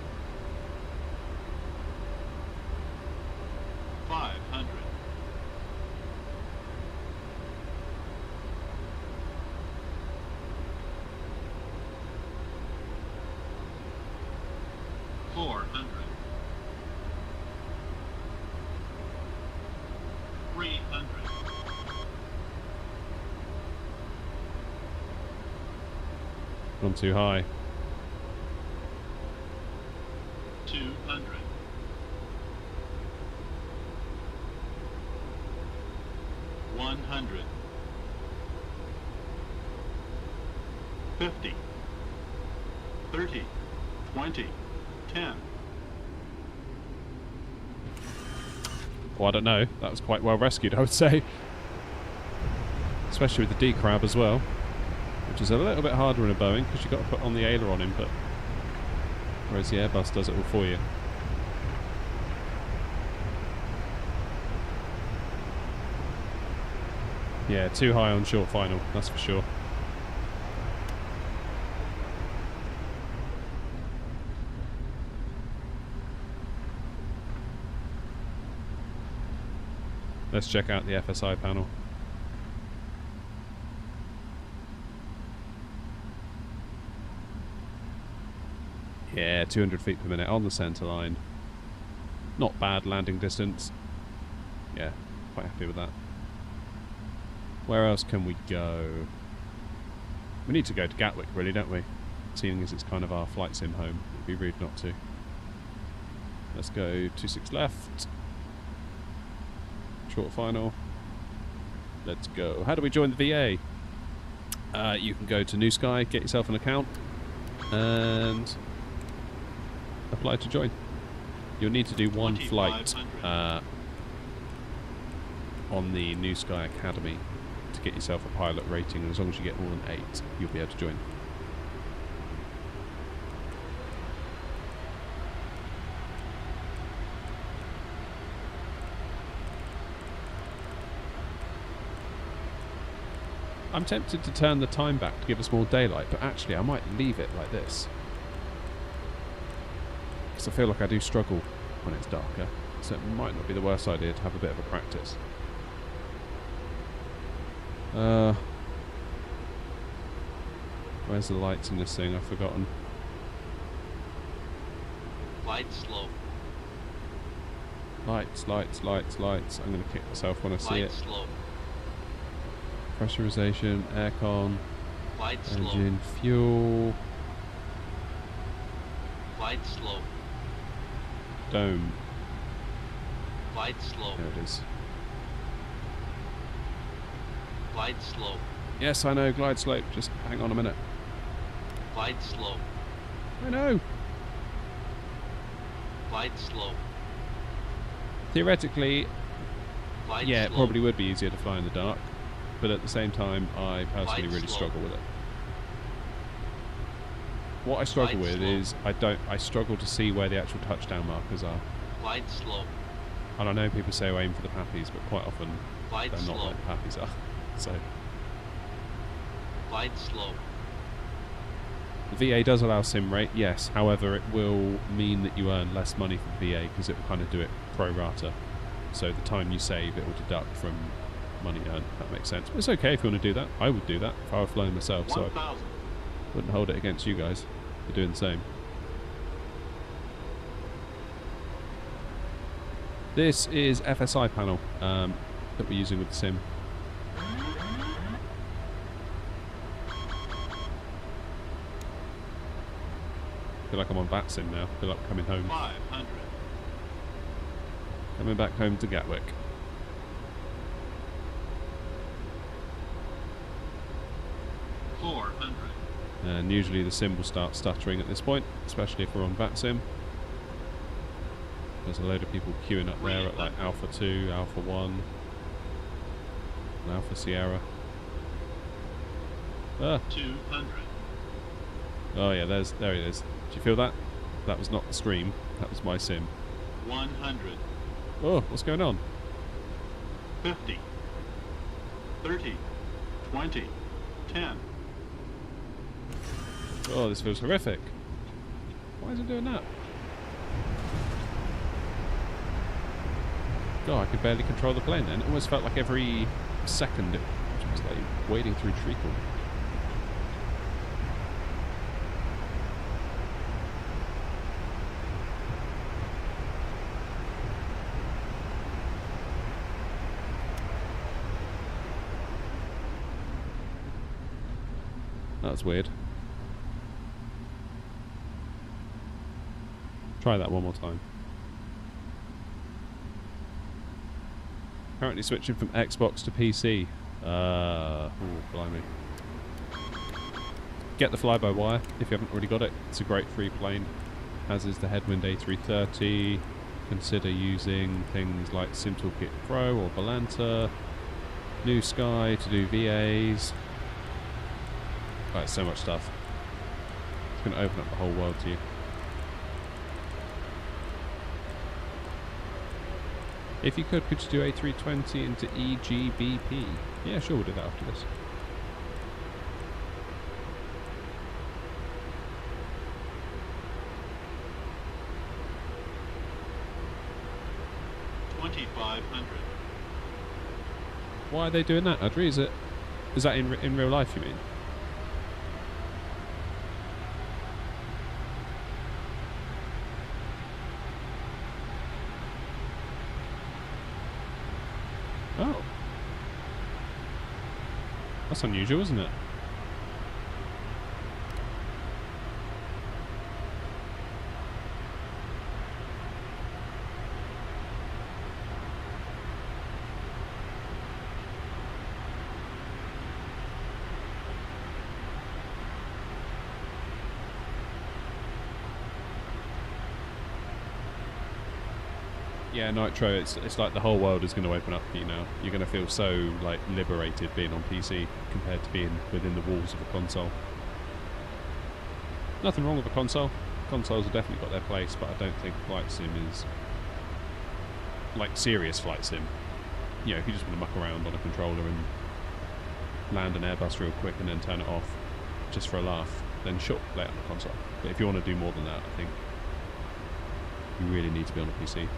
500. 400. 300. Gone too high. 200. 100. 50. 30. 20. 10. Well, I don't know. That was quite well rescued, I would say. Especially with the D-crab as well. Which is a little bit harder in a Boeing because you've got to put on the aileron input. Whereas the Airbus does it all for you. Yeah, too high on short final, that's for sure. Let's check out the FSI panel. Yeah, 200 feet per minute on the centre line. Not bad landing distance. Yeah, quite happy with that. Where else can we go? We need to go to Gatwick, really, don't we? Seeing as it's kind of our flight sim home. It'd be rude not to. Let's go 26 left. Short final. Let's go. How do we join the VA? You can go to New Sky, get yourself an account, and apply to join. You'll need to do 1 flight on the New Sky Academy to get yourself a pilot rating, and as long as you get more than 8, you'll be able to join. I'm tempted to turn the time back to give us more daylight, but actually I might leave it like this. Because I feel like I do struggle when it's darker, so it might not be the worst idea to have a bit of a practice. Where's the lights in this thing? I've forgotten. Light slope. Lights, lights, lights, lights. I'm going to kick myself when I see Light it. slope. Pressurization, aircon, Light slope. engine, fuel, Light slope. dome. Light slope. There it is. Light slope. Yes, I know, glide slope. Just hang on a minute. Light slope. I know. Light slope. Theoretically, Light yeah, it slope. probably would be easier to fly in the dark, but at the same time, I personally Light really slope. struggle with it. What I struggle Light with slope. is I struggle to see where the actual touchdown markers are. Light slope. And I know people say aim for the pappies, but quite often Light they're not slope. like the pappies are. So Light slope. the VA does allow sim rate, yes. However, it will mean that you earn less money from the VA because it will kind of do it pro rata. So the time you save, it will deduct from money earned. If that makes sense. But it's okay if you want to do that. I would do that if I were flying myself. So 1,000. I wouldn't hold it against you guys for doing the same. This is FSI panel that we're using with the sim. I feel like I'm on VAT sim now. I feel like coming home. 500. Coming back home to Gatwick. And usually the sim will start stuttering at this point, especially if we're on VAT sim. There's a load of people queuing up there at like Alpha 2, Alpha 1, and Alpha Sierra. Ah. 200. Oh yeah, there it is. Do you feel that? That was not the stream, that was my sim. 100. Oh, what's going on? 50. 30. 20. 10. Oh, this feels horrific. Why is it doing that? God, I could barely control the plane then. It almost felt like every second it was like wading through treacle. That's weird. Try that one more time. Currently switching from Xbox to PC. Oh, blimey. Get the fly-by-wire if you haven't already got it. It's a great free plane, as is the Headwind A330. Consider using things like SimToolkit Pro or Volanta, New Sky to do VAs. Right, so much stuff. It's going to open up the whole world to you. If you could you do A320 into EGBP? Yeah, sure, we'll do that after this. Why are they doing that, Adri? Is that in real life, you mean? Oh. That's unusual, isn't it? Yeah, Nitro, it's like the whole world is going to open up for you now. You're going to feel so like liberated being on PC compared to being within the walls of a console. Nothing wrong with a console. Consoles have definitely got their place, but I don't think Flight Sim is like serious Flight Sim. You know, if you just want to muck around on a controller and land an Airbus real quick and then turn it off just for a laugh, then sure, play it on a console. But if you want to do more than that, I think you really need to be on a PC.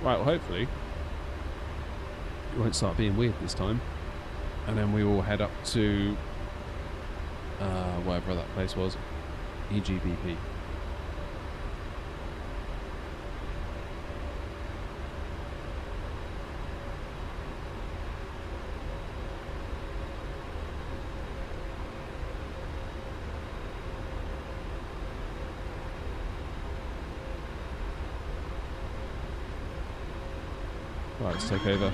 Right, well hopefully it won't start being weird this time. And then we will head up to whatever that place was. EGBP. Right, let's take over.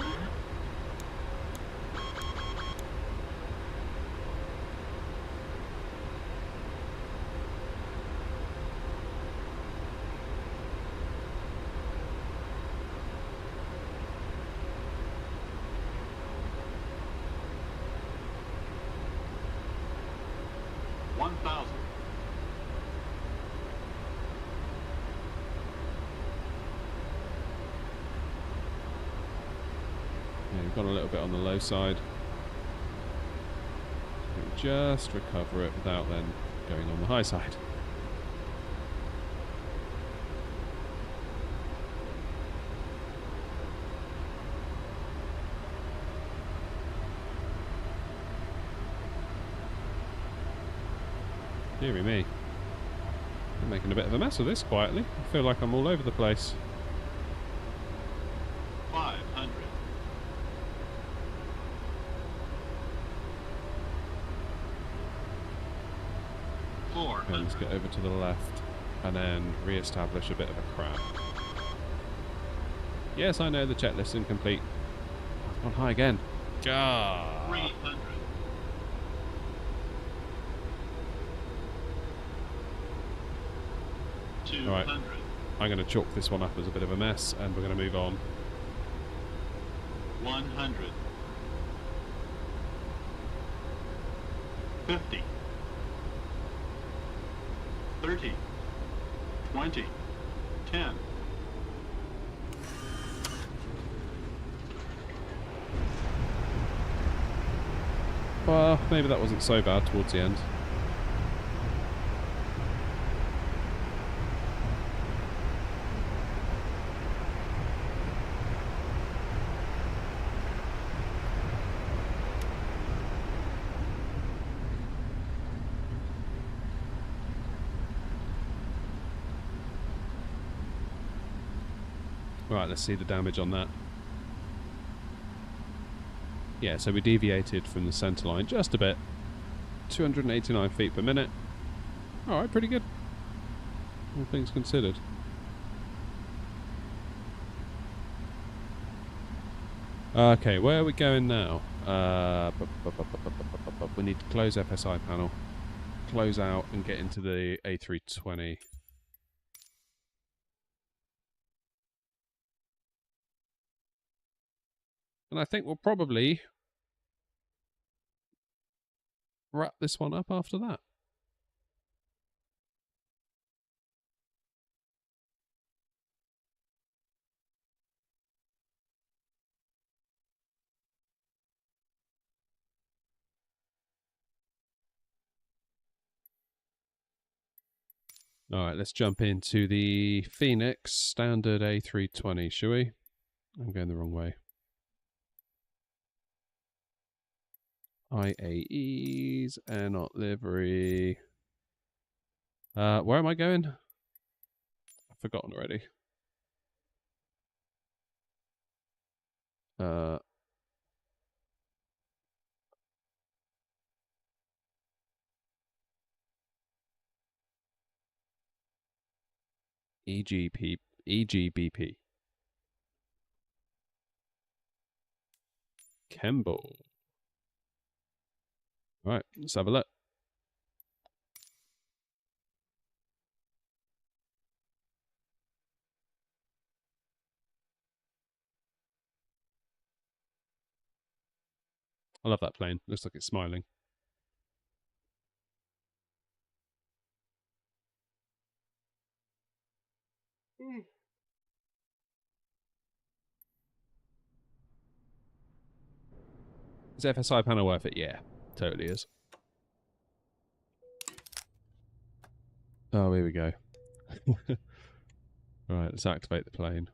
Gone a little bit on the low side. Just recover it without then going on the high side. Deary me. I'm making a bit of a mess of this quietly. I feel like I'm all over the place. 500. 400. And let's get over to the left and then re-establish a bit of a crab. Yes, I know the checklist is incomplete. I've gone high again. Ah. 300. 200. Alright. I'm going to chalk this one up as a bit of a mess and we're going to move on. 100. 50. 30. 20. 10. Well, maybe that wasn't so bad towards the end. Right, let's see the damage on that. Yeah, so we deviated from the centre line just a bit. 289 feet per minute. Alright, pretty good. All things considered. Okay, where are we going now? We need to close FSI panel. Close out and get into the A320. And I think we'll probably wrap this one up after that. Alright, let's jump into the Phoenix standard A320, shall we? I'm going the wrong way. IAEs, AirNOTT livery. Where am I going? I've forgotten already. EGBP. Kemble. Right, let's have a look. I love that plane. Looks like it's smiling. Is FSI panel worth it? Yeah, totally is. Oh, here we go. Right, let's activate the plane.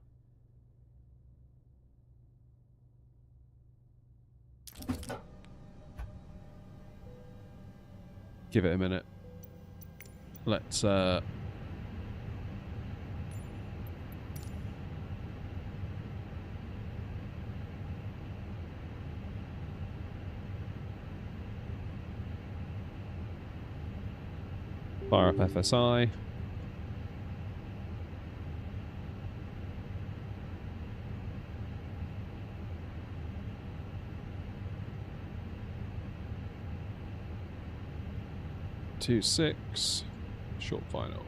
Give it a minute. Let's fire up FSI. Two 6 short final.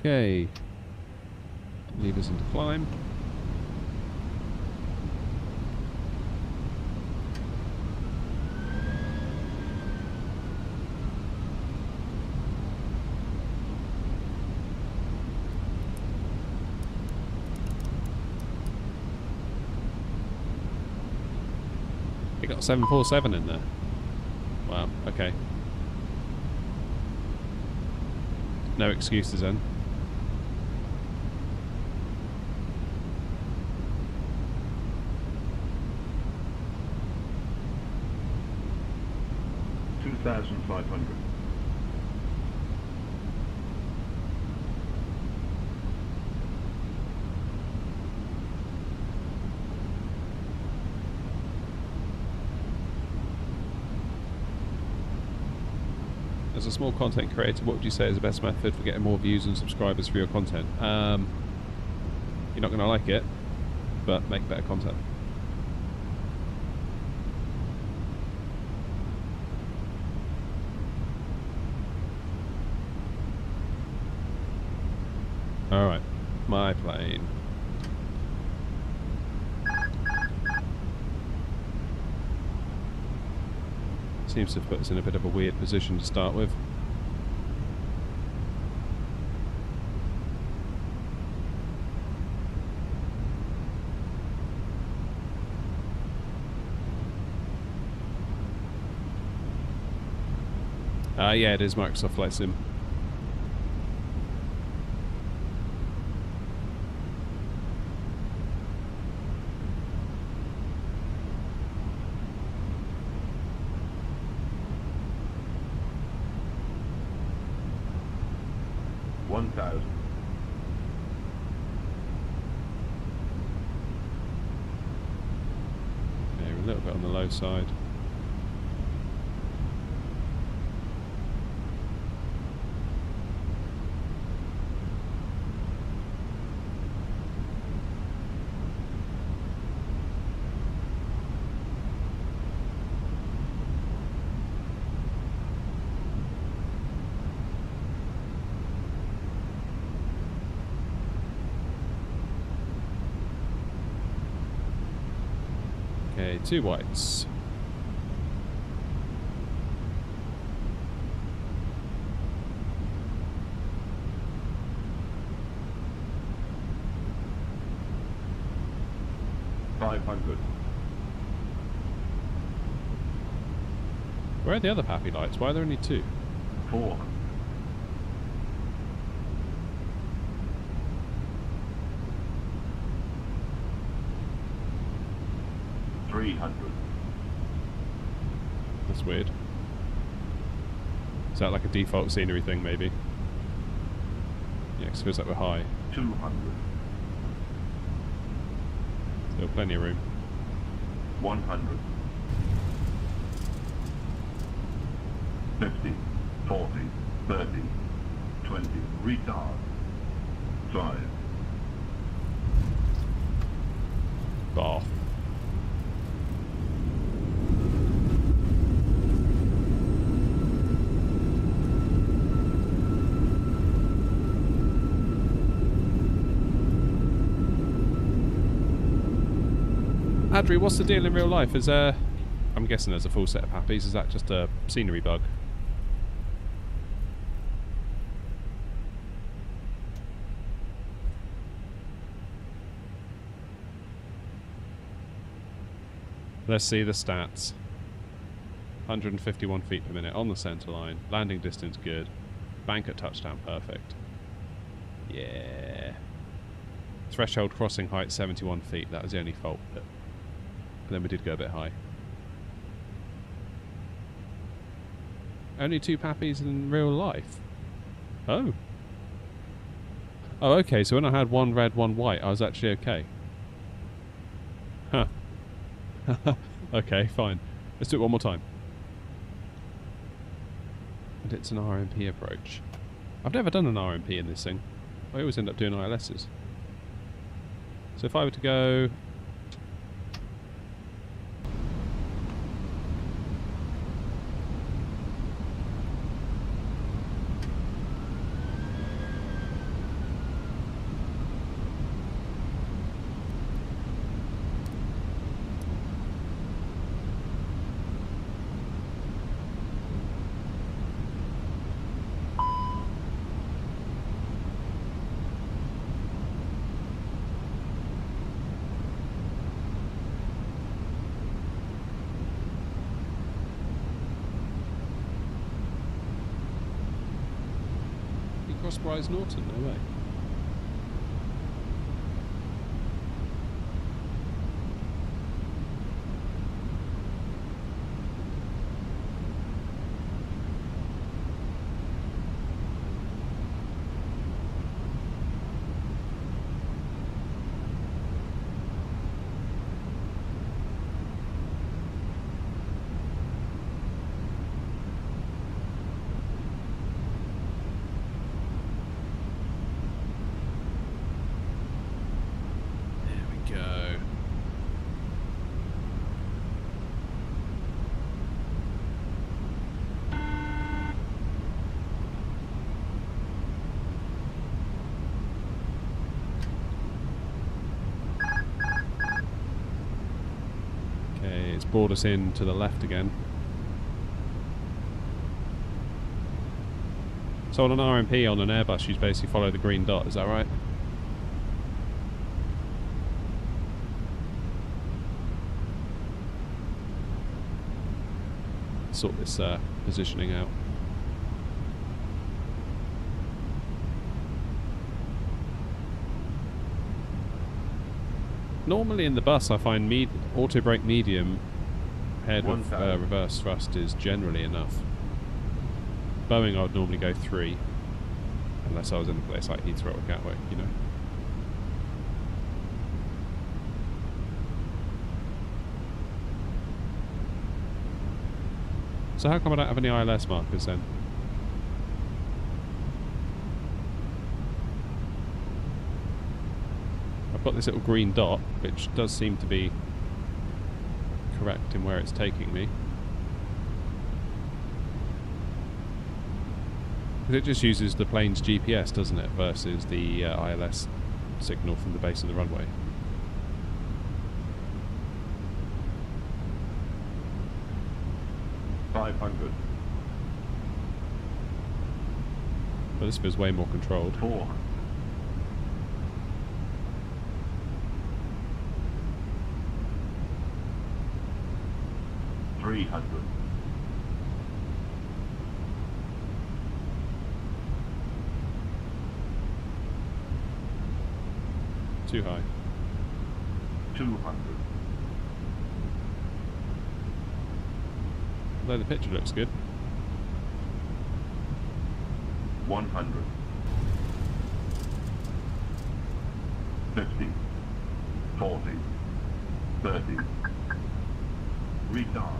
Okay, levers into climb. It got 747 in there. Wow, okay. No excuses then. $2,500. As a small content creator, what would you say is the best method for getting more views and subscribers for your content? You're not going to like it, but make better content. Alright, my plane. Seems to have put us in a bit of a weird position to start with. Yeah, it is Microsoft Flight Sim. $1,000. Yeah, we're a little bit on the low side. Okay, 2 whites. $500. Where are the other happy lights? Why are there only 2? $400. $300. That's weird. Is that like a default scenery thing, maybe? Yeah, 'cause it feels like we're high. $200. Still plenty of room. $100. 50, 40, 30, 20, retard. 5. Bath. Adri, what's the deal in real life? Is I'm guessing there's a full set of happies. Is that just a scenery bug? Let's see the stats. 151 feet per minute on the centre line. Landing distance good. Bank at touchdown perfect. Yeah. Threshold crossing height 71 feet. That was the only fault. But then we did go a bit high. Only 2 pappies in real life. Oh. Oh, okay. So when I had 1 red, 1 white, I was actually okay. Huh. Okay, fine. Let's do it one more time. And it's an RMP approach. I've never done an RMP in this thing. I always end up doing ILSs. So if I were to go... Bryce Norton, no way. Brought us in to the left again. So on an RMP on an Airbus, you basically follow the green dot, is that right? Sort this positioning out. Normally in the bus I find auto brake medium paired with reverse thrust is generally enough. Boeing I would normally go 3, unless I was in a place like Heathrow or Gatwick, you know. So how come I don't have any ILS markers then? I've got this little green dot, which does seem to be correct in where it's taking me. Because it just uses the plane's GPS, doesn't it, versus the ILS signal from the base of the runway. But this feels way more controlled. 400. 300. 'Too high. 200. Although the picture looks good. 100. 50. 40. 30. Retard.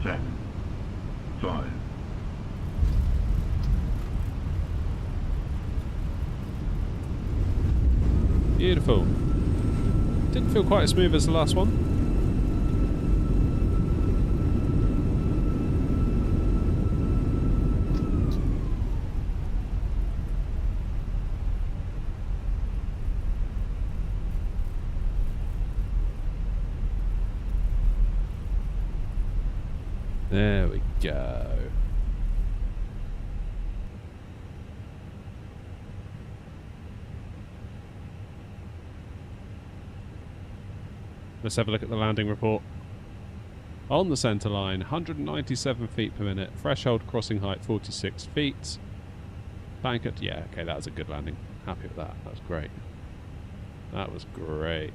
10. 5. Beautiful. Didn't feel quite as smooth as the last one. There we go. Let's have a look at the landing report. On the centre line, 197 feet per minute. Threshold crossing height, 46 feet. Bank at... yeah, okay, that was a good landing. Happy with that. That was great. That was great.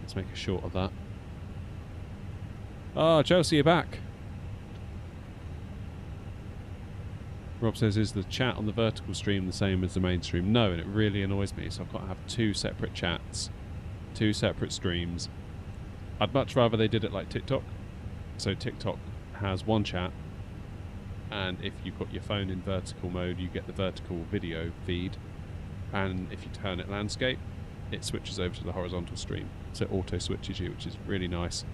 Let's make a short of that. Oh, Chelsea, you're back. Rob says, is the chat on the vertical stream the same as the main stream? No, and it really annoys me, so I've got to have 2 separate chats, 2 separate streams. I'd much rather they did it like TikTok. So TikTok has 1 chat, and if you put your phone in vertical mode, you get the vertical video feed, and if you turn it landscape, it switches over to the horizontal stream. So it auto switches you, which is really nice.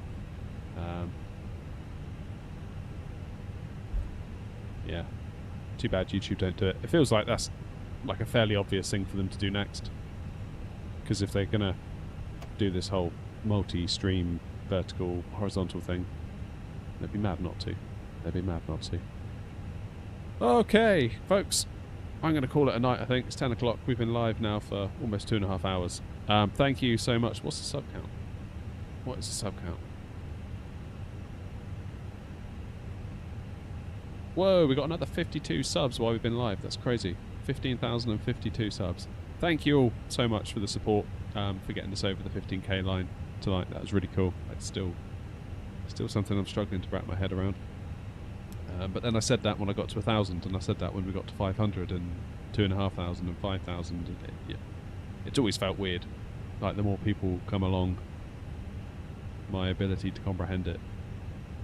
Yeah, too bad YouTube don't do it. It feels like that's like a fairly obvious thing for them to do next, because if they're gonna do this whole multi-stream vertical horizontal thing, they'd be mad not to. They'd be mad not to. Okay, folks, I'm going to call it a night. I think it's 10 o'clock. We've been live now for almost 2.5 hours. Thank you so much. What's the sub count? What is the sub count? Whoa, we got another 52 subs while we've been live. That's crazy. 15,052 subs. Thank you all so much for the support, for getting us over the 15k line tonight. That was really cool. It's still something I'm struggling to wrap my head around. But then I said that when I got to 1,000, and I said that when we got to 500 and 2,500 and 5,000. It's always felt weird. Like the more people come along, my ability to comprehend it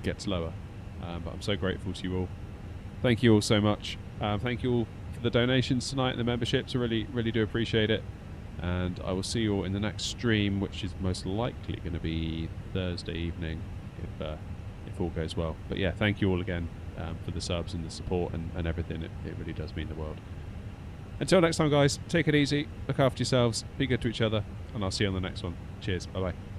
gets lower. But I'm so grateful to you all. Thank you all so much. Thank you all for the donations tonight and the memberships. I really do appreciate it. And I will see you all in the next stream, which is most likely going to be Thursday evening, if all goes well. But yeah, thank you all again for the subs and the support and everything. It really does mean the world. Until next time, guys, take it easy, look after yourselves, be good to each other, and I'll see you on the next one. Cheers, bye-bye.